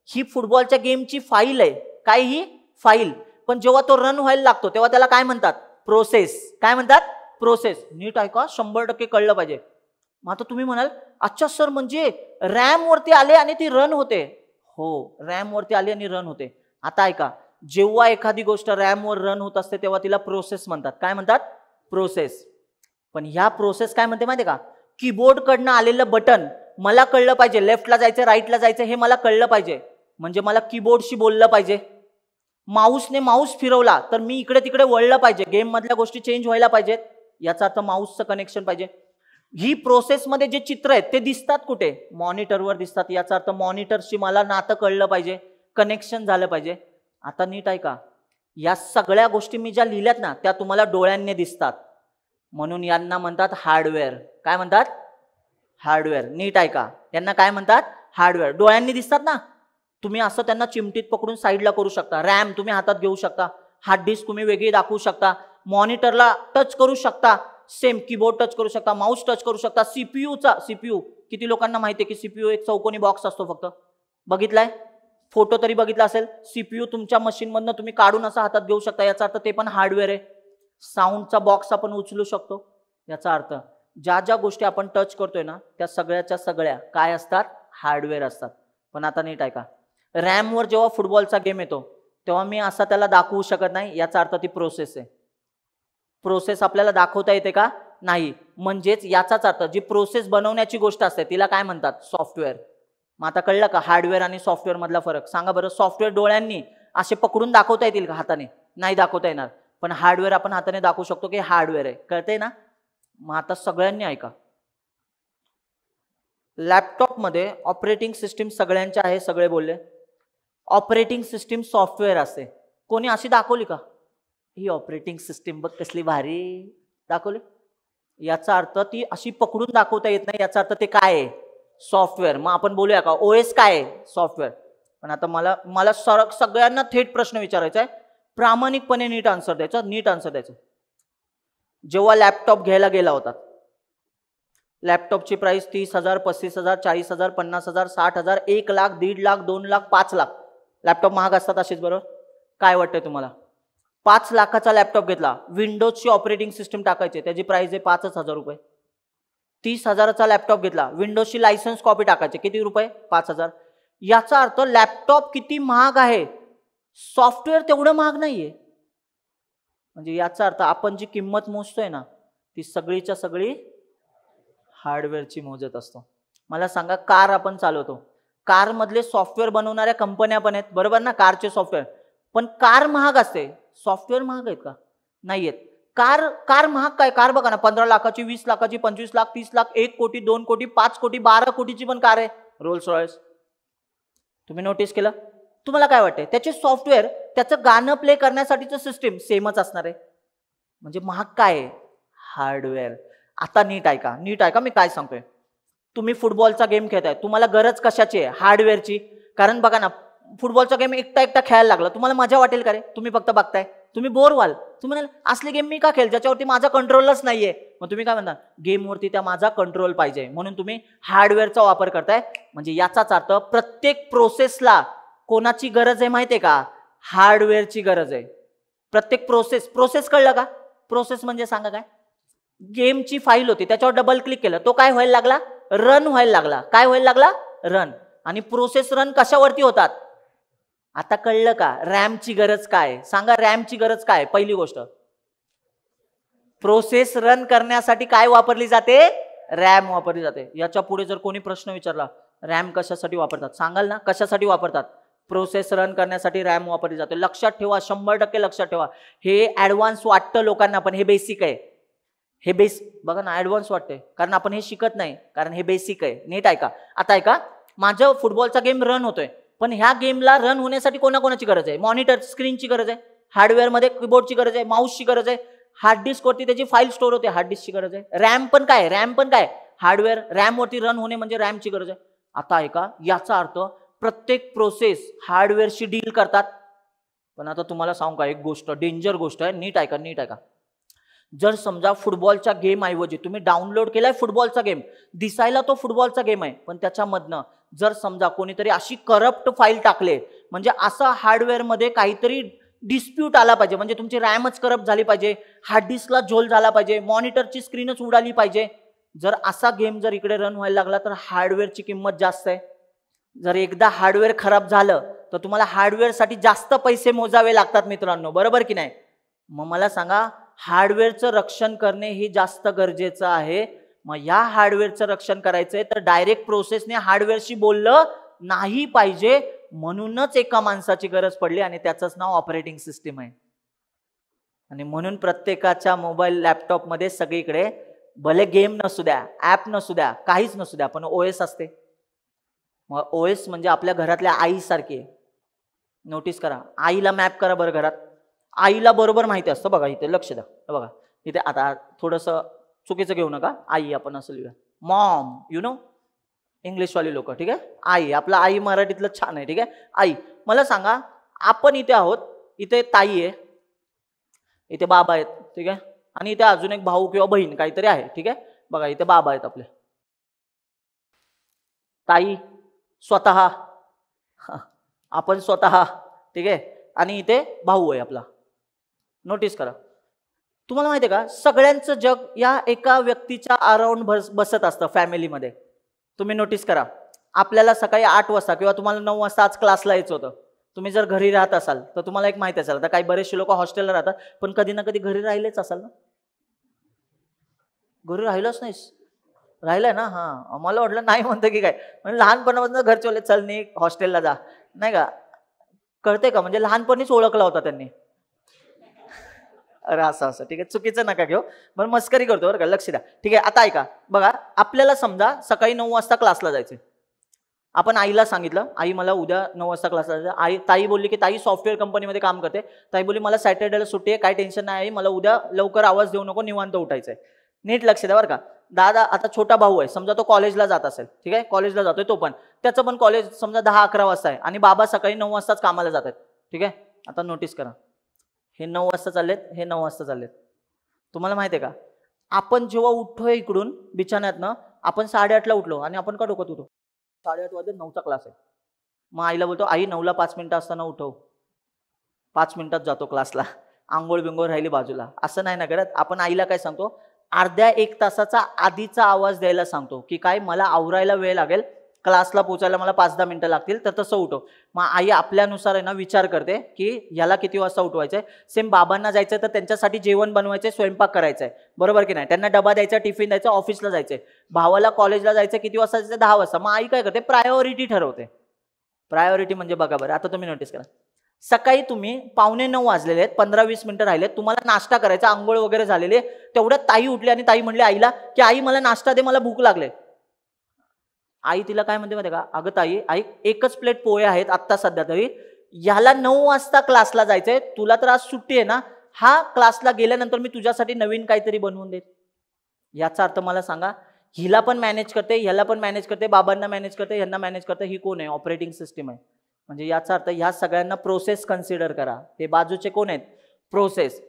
ही फुटबॉलच्या गेमची फाईल आहे. काय ही फाईल. पण जेव्हा तो रन व्हायला लागतो तेव्हा त्याला काय म्हणतात, प्रोसेस. काय म्हणतात, प्रोसेस. नीट ऐका, 100% कळलं पाहिजे. मग आता तुम्ही म्हणाल, अच्छा सर म्हणजे रॅम वरती आले आणि ती रन होते. हो, रॅम वरती आली आणि रन होते. आता ऐका, जेव्हा एखादी गोष्ट रॅम वर रन होत असते तेव्हा तिला प्रोसेस म्हणतात. काय म्हणतात, प्रोसेस. पण ह्या प्रोसेस काय म्हणते माहिती का, कीबोर्ड कडनं आलेलं बटन मला कळलं पाहिजे, लेफ्टला जायचं राईटला जायचं हे मला कळलं पाहिजे. म्हणजे मला कीबोर्डशी बोललं पाहिजे. माऊसने माऊस फिरवला तर मी इकडे तिकडे वळलं पाहिजे, गेम मधल्या गोष्टी चेंज व्हायला पाहिजेत. याचा अर्थ माऊसचं कनेक्शन पाहिजे. ही प्रोसेसमध्ये जे चित्र आहेत ते दिसतात कुठे, मॉनिटरवर दिसतात. याचा अर्थ मॉनिटरशी मला नातं कळलं पाहिजे, कनेक्शन झालं पाहिजे. आता नीट ऐका, या सगळ्या गोष्टी मी ज्या लिहिल्यात ना त्या तुम्हाला डोळ्यांनी दिसतात, म्हणून यांना म्हणतात हार्डवेअर. काय म्हणतात, हार्डवेअर. नीट ऐका, यांना काय म्हणतात, हार्डवेअर. डोळ्यांनी दिसतात ना, तुम्ही असं त्यांना चिमटीत पकडून साईडला करू शकता. रॅम तुम्ही हातात घेऊ शकता, हार्ड डिस्क तुम्ही वेगळी दाखवू शकता, मॉनिटरला टच करू शकता, सेम कीबोर्ड टच करू शकता, माऊस टच करू शकता. सीपीयू किती लोकांना माहिती आहे की सीपीयू एक चौकोनी बॉक्स असतो फक्त, बघितलाय, फोटो तरी बघितला असेल. सीपीयू तुमच्या मशीन मधनं तुम्ही काढून असं हातात घेऊ शकता. याचा अर्थ ते पण हार्डवेअर आहे. साऊंडचा बॉक्स आपण उचलू शकतो. याचा अर्थ ज्या ज्या गोष्टी आपण टच करतोय ना त्या सगळ्याच्या सगळ्या काय असतात, हार्डवेअर असतात. पण आता नीट ऐका, रॅमवर जेव्हा फुटबॉलचा गेम येतो तेव्हा मी असा त्याला दाखवू शकत नाही. याचा अर्थ ती प्रोसेस आहे. प्रोसेस आपल्याला दाखवता येते का, नाही. म्हणजेच याचाच अर्थ जी प्रोसेस बनवण्याची गोष्ट असते तिला काय म्हणतात, सॉफ्टवेअर. मग आता कळलं का हार्डवेअर आणि सॉफ्टवेअर मधला फरक. सांगा बरं, सॉफ्टवेअर डोळ्यांनी असे पकडून दाखवता येतील का, हाताने नाही दाखवता येणार. पण हार्डवेअर आपण हाताने दाखवू शकतो की हार्डवेअर आहे. कळतंय ना. मग आता सगळ्यांनी ऐका, लॅपटॉपमध्ये ऑपरेटिंग सिस्टीम सगळ्यांच्या आहे, सगळे बोलले. ऑपरेटिंग सिस्टीम सॉफ्टवेअर असते. कोणी अशी दाखवली का, ही ऑपरेटिंग सिस्टीम बघ कसली भारी दाखवली. याचा अर्थ ती अशी पकडून दाखवता येत नाही. याचा अर्थ ते काय आहे, सॉफ्टवेअर. मग आपण बोलूया का ओएस काय आहे, सॉफ्टवेअर. पण आता मला सगळ्यांना थेट प्रश्न विचारायचा आहे, प्रामाणिकपणे नीट आन्सर द्यायचं. जेव्हा लॅपटॉप घ्यायला गेला होता, लॅपटॉपची प्राइस 30,000, 35,000, 40,000, 50,000, 60,000, 1 लाख, 1.5 लाख, 2 लाख, 5 लाख. लॅपटॉप महाग असतात असेच बरोबर. काय वाटतंय तुम्हाला? 5 लाखाचा लॅपटॉप घेतला, विंडोजची ऑपरेटिंग सिस्टम टाकायची, त्याची प्राइस आहे 5,000 रुपये. 30,000चा लॅपटॉप घेतला, विंडोजची लायसन्स कॉपी टाकायची, किती रुपये? 5,000. याचा अर्थ लॅपटॉप किती महाग आहे, सॉफ्टवेअर तेवढं महाग नाहीये. म्हणजे याचा अर्थ आपण जी किंमत मोजतोय ना, ती सगळीच्या सगळी हार्डवेअरची मोजत असतो. मला सांगा, कार आपण चालवतो, कार मधले सॉफ्टवेअर बनवणाऱ्या कंपन्या पण आहेत, बरोबर ना, कारचे सॉफ्टवेअर. पण कार महाग असते, सॉफ्टवेअर महाग आहेत का? नाहीयेत. कार महाग काय? कार बघा ना, 15 लाखाची, 20 लाखाची, 25 लाख, 30 लाख, 1 कोटी, 2 कोटी, 5 कोटी, 12 कोटीची पण कार आहे, रोल्स रॉयस. तुम्ही नोटीस केलं? तुम्हाला काय वाटतंय? त्याचे सॉफ्टवेअर, त्याचं गाणं प्ले करण्यासाठीचं सिस्टीम सेमच असणार आहे. म्हणजे महाग काय आहे? हार्डवेअर. आता नीट ऐका, नीट ऐका मी काय सांगतोय. तुम्ही फुटबॉलचा गेम खेळताय, तुम्हाला गरज कशाची आहे? हार्डवेअरची. कारण बघा ना, फुटबॉलचा गेम एकटा खेळायला लागला, तुम्हाला मजा वाटेल का रे? तुम्ही फक्त बघताय, तुम्ही बोर व्हाल. तुम्ही असले गेम मी का खेळ ज्याच्यावरती माझा कंट्रोलच नाहीये? मग तुम्ही काय म्हणता? गेमवरती त्या माझा कंट्रोल पाहिजे, म्हणून तुम्ही हार्डवेअरचा वापर करताय. म्हणजे याचाच अर्थ प्रत्येक प्रोसेसला कोणाची गरज आहे माहितीये का? हार्डवेअरची गरज आहे. प्रत्येक प्रोसेस कळलं का? प्रोसेस म्हणजे सांगा काय? गेमची फाईल होती, त्याच्यावर डबल क्लिक केलं, तो काय व्हायला लागला? रन व्हायला लागला. काय व्हायला लागला? रन. आणि प्रोसेस रन कशावरती होतात? आता कळलं का? रॅमची गरज काय? सांगा, रॅमची गरज काय? पहिली गोष्ट, प्रोसेस रन करण्यासाठी काय वापरली जाते? रॅम वापरली जाते. याच्या पुढे जर कोणी प्रश्न विचारला, रॅम कशासाठी वापरतात, सांगाल ना? कशासाठी वापरतात? प्रोसेस रन करण्यासाठी रॅम वापरली जाते. लक्षात ठेवा, 100% लक्षात ठेवा. हे ऍडव्हान्स वाटतं लोकांना, पण हे बेसिक आहे. हे बघा ना, ऍडव्हान्स वाटतंय कारण आपण हे शिकत नाही, कारण हे बेसिक आहे. नीट ऐका. आता ऐका, माझा फुटबॉलचा गेम रन होतोय, पण ह्या गेमला रन होण्यासाठी कोणाकोणाची गरज आहे? मॉनिटर स्क्रीनची गरज आहे, हार्डवेअरमध्ये कीबोर्डची गरज आहे, माऊसची गरज आहे, हार्ड डिस्क वरती त्याची फाईल स्टोअर होते, हार्ड डिस्कची गरज आहे. रॅम पण काय? हार्डवेअर. रॅम वरती रन होणे म्हणजे रॅमची गरज आहे. आता ऐका, याचा अर्थ प्रत्येक प्रोसेस हार्डवेअरशी डील करतात. पण आता तुम्हाला सांगू का एक गोष्ट, डेंजर गोष्ट आहे. नीट ऐका. जर समजा फुटबॉलच्या गेम ऐवजी तुम्ही डाउनलोड केलाय फुटबॉलचा गेम, दिसायला तो फुटबॉलचा गेम आहे, पण त्याच्यामधनं जर समजा कोणीतरी अशी करप्ट फाईल टाकले, म्हणजे असा हार्डवेअरमध्ये काहीतरी डिस्प्यूट आला पाहिजे, म्हणजे तुमची रॅमच करप्ट झाली पाहिजे, हार्ड डिस्कला झोल झाला पाहिजे, मॉनिटरची स्क्रीनच उडाली पाहिजे. जर असा गेम जर इकडे रन व्हायला लागला तर हार्डवेअरची किंमत जास्त आहे. जर एकदा हार्डवेअर खराब झालं तर तुम्हाला हार्डवेअरसाठी जास्त पैसे मोजावे लागतात मित्रांनो, बरोबर की नाही? मग मला सांगा, हार्डवेअरचं रक्षण करणे हे जास्त गरजेचं आहे. मग या हार्डवेअरचं रक्षण करायचंय तर डायरेक्ट प्रोसेसने हार्डवेअरशी बोललं नाही पाहिजे. म्हणूनच एका माणसाची गरज पडली आणि त्याचंच नाव ऑपरेटिंग सिस्टीम आहे. आणि म्हणून प्रत्येकाच्या मोबाईल लॅपटॉपमध्ये सगळीकडे भले गेम नसू द्या, ऍप नसू द्या, काहीच नसू द्या, पण ओएस असते. मग ओएस म्हणजे आपल्या घरातल्या आईसारखी. नोटीस करा, आईला मॅप करा बरं घरात. आईला बरोबर माहिती असतं. बघा इथे लक्ष द्या, बघा इथे. आता थोडंसं चुकीचं घेऊ नका, आई आपण असं लिहूया, मॉम, यु नो, इंग्लिशवाली लोक, ठीक आहे. आई, आपला आई मराठीतलं छान आहे, ठीक आहे. आई, मला सांगा, आपण इथे आहोत, इथे ताई आहे, इथे बाबा आहेत, ठीक आहे, आणि इथे अजून एक भाऊ किंवा बहीण काहीतरी आहे, ठीक आहे. बघा इथे बाबा आहेत आपले, ताई स्वतः, आपण स्वतः, ठीक आहे, आणि इथे भाऊ आहे आपला. नोटीस करा, तुम्हाला माहिती आहे का, सगळ्यांचं जग या एका व्यक्तीच्या अराउंड बसत असतं फॅमिलीमध्ये. तुम्ही नोटीस करा, आपल्याला सकाळी 8 वाजता किंवा तुम्हाला 9 वाजता आज क्लासला यायचं होतं. तुम्ही जर घरी राहत असाल तर तुम्हाला एक माहिती असेल, आता काही बरेचसे लोक हॉस्टेलला राहतात, पण कधी ना कधी घरी राहिलेच असाल ना. घरी राहिलंच नाहीस? राहिलंय ना. हा, मला वाटलं नाही म्हणतं की काय, म्हणजे लहानपणापासून घरचे बोलले चल नाही हॉस्टेलला जा, नाही का, कळते का, म्हणजे लहानपणीच ओळखला होता त्यांनी. अरे असं, ठीक आहे, चुकीचं नका घेऊ, पण मस्करी करतो बरं का, लक्ष द्या, ठीक आहे. आता ऐका, बघा आपल्याला समजा सकाळी 9 वाजता क्लासला जायचं. आपण आईला सांगितलं, आई मला उद्या 9 वाजता क्लासला जायचं. ताई बोलली की ताई सॉफ्टवेअर कंपनीमध्ये काम करते. ताई बोलली मला सॅटर्डेला सुट्टी आहे, काय टेन्शन नाही आई, मला उद्या लवकर आवाज देऊ नको, निवांत उठायचंय. नीट लक्ष द्या बरं का. दादा, आता छोटा भाऊ आहे, समजा तो कॉलेजला जात असेल, ठीक आहे, कॉलेजला जातोय तो पण, त्याचं पण कॉलेज समजा 10-11 वाजता आहे, आणि बाबा सकाळी 9 वाजताच कामाला जातात, ठीक आहे. आता नोटीस करा, हे 9 वाजता चाललेत, हे 9 वाजता चाललेत. तुम्हाला माहिती आहे का, आपण जेव्हा उठतोय इकडून बिछाण्यातनं, आपण 8:30ला उठलो, आणि आपण का डोकत उठतो? 8:30 वाजता 9चा क्लास आहे. मग आईला बोलतो, आई 9ला 5 मिनिटं असताना उठव. 5 मिनिटात जातो क्लासला, आंघोळ बिंघोळ राहिली बाजूला, असं नाही ना करत. आपण आईला काय सांगतो, अर्ध्या 1 तासाचा आधीचा आवाज द्यायला सांगतो की काय मला आवरायला वेळ लागेल, क्लासला पोचायला मला 5-10 मिनिटं लागतील, तर तसं उठव. मग आई आपल्यानुसार आहे ना विचार करते की ह्याला किती वाजता उठवायचंय. सेम बाबांना जायचं तर त्यांच्यासाठी जेवण बनवायचंय, स्वयंपाक करायचंय, बरोबर की नाही. त्यांना डबा द्यायचा, टिफिन द्यायचा, ऑफिसला जायचंय. भावाला कॉलेजला जायचं, किती वाजता जायचं, 10 वाजता. मग आई काय करते, प्रायोरिटी ठरवते. प्रायोरिटी म्हणजे बघा बरं, आता तुम्ही नोटीस करा, सकाळी तुम्ही 8:45 वाजलेले आहेत, 15-20 मिनिटं राहिलेत, तुम्हाला नाश्ता करायचा, आंघोळ वगैरे झालेले, तेवढ्यात ताई उठली आणि ताई म्हणले आईला की आई मला नाश्ता दे, मला भूक लागले. आई तिला काय म्हणते माहिती का, अगं ताई आई 1च प्लेट पोहे आहेत आत्ता सध्या तरी, ह्याला 9 वाजता क्लासला जायचंय, तुला तर आज सुट्टी आहे ना, हा क्लासला गेल्यानंतर मी तुझ्यासाठी नवीन काहीतरी बनवून देत. याचा अर्थ मला सांगा, हिला पण मॅनेज करते, ह्याला पण मॅनेज करते, बाबांना मॅनेज करते, ह्यांना मॅनेज करते, ही कोण आहे, ऑपरेटिंग सिस्टीम आहे. म्हणजे याचा अर्थ ह्या सगळ्यांना प्रोसेस कन्सिडर करा. ते बाजूचे कोण आहेत, प्रोसेस.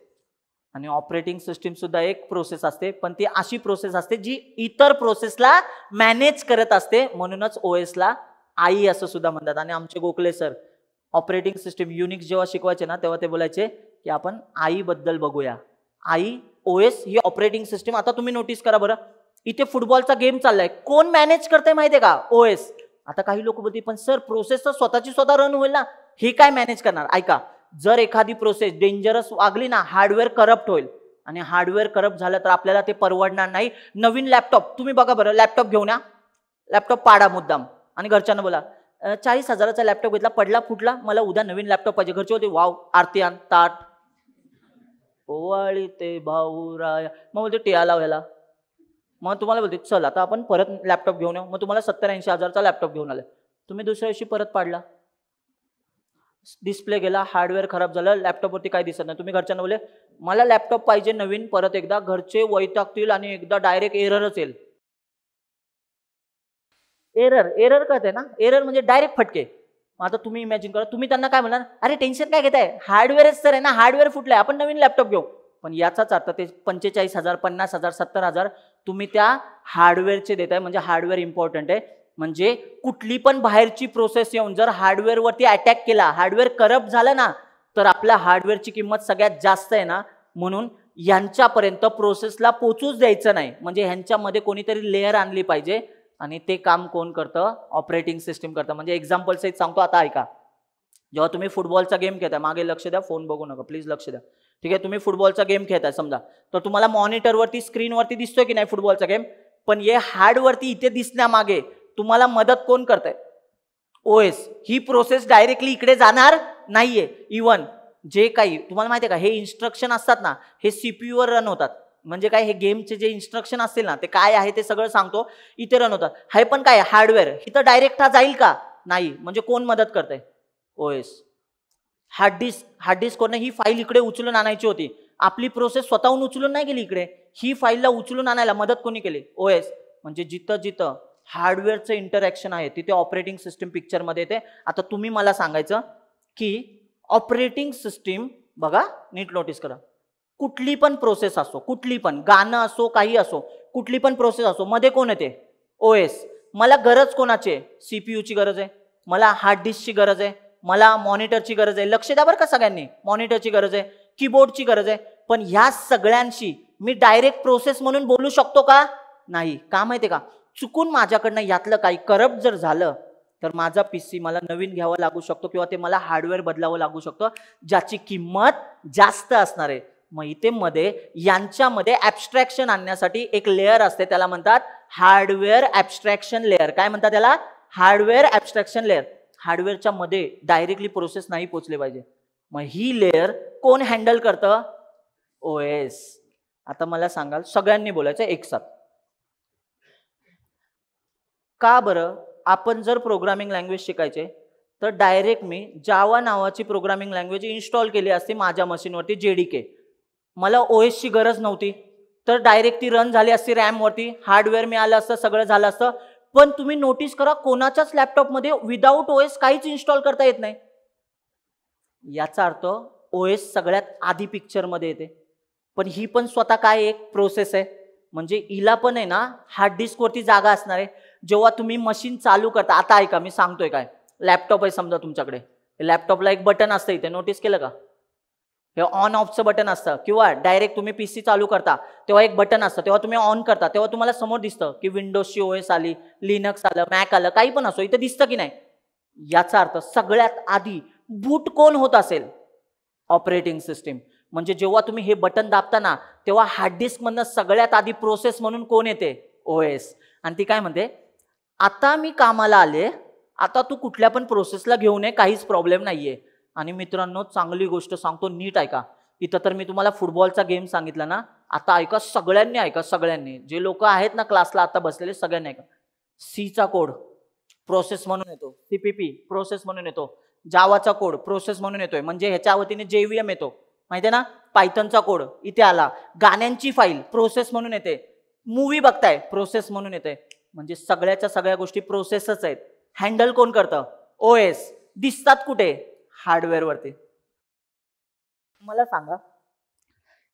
आणि ऑपरेटिंग सिस्टीम सुद्धा एक प्रोसेस असते, पण ती अशी प्रोसेस असते जी इतर प्रोसेसला मॅनेज करत असते, म्हणूनच ओएसला आई असं सुद्धा म्हणतात. आणि आमचे Gokhale sir operating system Unix जेव्हा शिकवायचे ना, तेव्हा ते बोलायचे की आपण आई बद्दल बघूया. आई, ओएस ही ऑपरेटिंग सिस्टीम. आता तुम्ही नोटीस करा बरं, इथे फुटबॉलचा गेम चाललाय, कोण मॅनेज करते माहितीये का, ओएस. आता काही लोक बोलतील पण सर प्रोसेस तर स्वतःची स्वतः रन होईल ना, हे काय मॅनेज करणार. ऐका, जर एखादी प्रोसेस डेंजरस वागली ना, हार्डवेअर करप्ट होईल, आणि हार्डवेअर करप्ट झालं तर आपल्याला ते परवडणार नाही. नवीन लॅपटॉप तुम्ही बघा बरं, लॅपटॉप घेऊन या, लॅपटॉप पाडा मुद्दाम आणि घरच्यांना बोला 40,000चा लॅपटॉप घेतला, पडला फुटला, मला उद्या नवीन लॅपटॉप पाहिजे. घरचे होते वाव, आरती आण, ताट ओवाळी ते भाऊराया, मग बोलते टिया लाव ह्याला. मग तुम्हाला बोलते चल आता आपण परत लॅपटॉप घेऊन येऊ, मग तुम्हाला 70-80 हजारचा लॅपटॉप घेऊन आले, तुम्ही दुसऱ्या दिवशी परत पाडला, डिस्प्ले गेला, हार्डवेअर खराब झालं, लॅपटॉपवरती काय दिसत नाही. तुम्ही घरच्यांना बोलले मला लॅपटॉप पाहिजे नवीन, परत एकदा घरचे वैतागतील आणि एकदा डायरेक्ट एररच येईल. एरर कळते ना, एरर म्हणजे डायरेक्ट फटके. आता तुम्ही इमॅजिन करा, तुम्ही त्यांना काय म्हणणार, अरे टेन्शन काय घेताय, हार्डवेअरच तर आहे ना, हार्डवेअर फुटलंय, आपण नवीन लॅपटॉप घेऊ. पण याचाच अर्थ ते 45,000, 50,000, 70,000 तुम्ही त्या हार्डवेअरचे देताय, म्हणजे हार्डवेअर इम्पॉर्टंट आहे. म्हणजे कुठली पण बाहेरची प्रोसेस येऊन जर हार्डवेअरवरती अटॅक केला, हार्डवेअर करप्ट झालं ना, तर आपल्या हार्डवेअरची किंमत सगळ्यात जास्त आहे ना. म्हणून यांच्यापर्यंत प्रोसेसला पोचूच द्यायचं नाही, म्हणजे ह्यांच्यामध्ये कोणीतरी लेअर आणली पाहिजे, आणि ते काम कोण करतं, ऑपरेटिंग सिस्टीम करतं. म्हणजे एक्झाम्पल सहित सांगतो, आता ऐका. जेव्हा तुम्ही फुटबॉलचा गेम खेळताय, मागे लक्ष द्या, फोन बघू नका प्लीज, लक्ष द्या, ठीक आहे. तुम्ही फुटबॉलचा गेम खेळताय समजा, तर तुम्हाला मॉनिटरवरती स्क्रीनवरती दिसतोय की नाही फुटबॉलचा गेम, पण हे हार्डवरती इथे दिसण्यामागे तुम्हाला मदत कोण करतंय, ओएस. ही प्रोसेस डायरेक्टली इकडे जाणार नाहीये. इवन जे काही तुम्हाला माहिती आहे का, हे इन्स्ट्रक्शन असतात ना, हे CPU वर रन होतात. म्हणजे काय, हे गेमचे जे इन्स्ट्रक्शन असतील ना, ते काय आहे ते सगळं सांगतो, इथे रन होतात. हे पण काय हार्डवेअर, इथं डायरेक्ट हा जाईल का, नाही. म्हणजे कोण मदत करतंय, ओएस. हार्ड डिस्कवरनं ही फाईल इकडे उचलून आणायची होती, आपली प्रोसेस स्वतःहून उचलून नाही गेली इकडे, ही फाईलला उचलून आणायला मदत कोणी केली, ओएस. म्हणजे जिथं जिथं हार्डवेअरचं इंटरॅक्शन आहे तिथे ऑपरेटिंग सिस्टीम पिक्चरमध्ये येते. आता तुम्ही मला सांगायचं की ऑपरेटिंग सिस्टीम, बघा नीट नोटीस करा, कुठली पण प्रोसेस असो, कुठली पण गाणं असो, काही असो, कुठली पण प्रोसेस असो, मध्ये कोण येते, ओएस. मला गरज कोणाची आहे, सीपीयूची गरज आहे, मला हार्ड डिस्कची गरज आहे, मला मॉनिटरची गरज आहे. लक्ष द्या बरं का सगळ्यांनी, मॉनिटरची गरज आहे, कीबोर्डची गरज आहे. पण ह्या सगळ्यांशी मी डायरेक्ट प्रोसेस म्हणून बोलू शकतो का, नाही. का माहितीये का, चुकून माझ्याकडनं यातलं काही करप्ट जर झालं तर माझा पीसी मला नवीन घ्यावा लागू शकतो, किंवा ते मला हार्डवेअर बदलावं लागू शकतो, ज्याची किंमत जास्त असणार आहे. मग इथे मध्ये यांच्यामध्ये ॲब्स्ट्रॅक्शन आणण्यासाठी एक लेअर असते, त्याला म्हणतात हार्डवेअर ॲब्स्ट्रॅक्शन लेअर. काय म्हणतात त्याला, हार्डवेअर ॲब्स्ट्रॅक्शन लेअर. हार्डवेअरच्या मध्ये डायरेक्टली प्रोसेस नाही पोचले पाहिजे. मग ही लेअर कोण हँडल करतं, ओएस. आता मला सांगाल, सगळ्यांनी बोलायचं एक साथ, का बरं आपण जर प्रोग्रामिंग लँग्वेज शिकायचे तर डायरेक्ट मी जावा नावाची प्रोग्रामिंग लँग्वेज इन्स्टॉल केली असती माझ्या मशीनवरती, JDK. मला ओएसची गरज नव्हती, तर डायरेक्ट ती रन झाली असती रॅमवरती, हार्डवेअर मिळालं असतं, सगळं झालं असतं. पण तुम्ही नोटीस करा, कोणाच्याच लॅपटॉपमध्ये विदाऊट ओएस काहीच इन्स्टॉल करता येत नाही. याचा अर्थ ओएस सगळ्यात आधी पिक्चरमध्ये येते. पण ही पण स्वतः काय एक प्रोसेस आहे, म्हणजे हिला पण आहे ना हार्ड डिस्कवरती जागा असणार आहे. जेव्हा तुम्ही मशीन चालू करता, आता ऐका मी सांगतोय काय, लॅपटॉप आहे समजा तुमच्याकडे, लॅपटॉपला एक बटन असतं इथे, नोटीस केलं का, हे ऑन ऑफचं बटन असतं, किंवा डायरेक्ट तुम्ही PC चालू करता तेव्हा एक बटन असतं, तेव्हा तुम्ही ऑन करता तेव्हा तुम्हाला समोर दिसतं की विंडोजची OS आली, लिनक्स आलं, मॅक आलं, काही पण असो, इथं दिसतं की नाही. याचा अर्थ सगळ्यात आधी बूट कोण होत असेल? Operating system. म्हणजे जेव्हा तुम्ही हे बटन दाबता ना तेव्हा हार्ड डिस्क मधनं सगळ्यात आधी प्रोसेस म्हणून कोण येते? OS. आणि ती काय म्हणते, आता मी कामाला आले, आता तू कुठल्या पण प्रोसेसला घेऊन ये, काहीच प्रॉब्लेम नाहीये. आणि मित्रांनो, चांगली गोष्ट सांगतो, नीट ऐका. इथं तर मी तुम्हाला फुटबॉलचा गेम सांगितला ना, आता ऐका, सगळ्यांनी ऐका, सगळ्यांनी, जे लोक आहेत ना क्लासला आता बसलेले, सगळ्यांनी ऐका. सीचा कोड प्रोसेस म्हणून येतो, CPP प्रोसेस म्हणून येतो, जावाचा कोड प्रोसेस म्हणून येतोय, म्हणजे ह्याच्या वतीने JVM येतो, माहितीये ना. पायथनचा कोड इथे आला, गाण्यांची फाईल प्रोसेस म्हणून येते, मूवी बघताय प्रोसेस म्हणून येते. म्हणजे सगळ्याच्या सगळ्या गोष्टी प्रोसेसच आहेत. हँडल कोण करतं? OS. दिसतात कुठे? हार्डवेअर वरती. मला सांगा,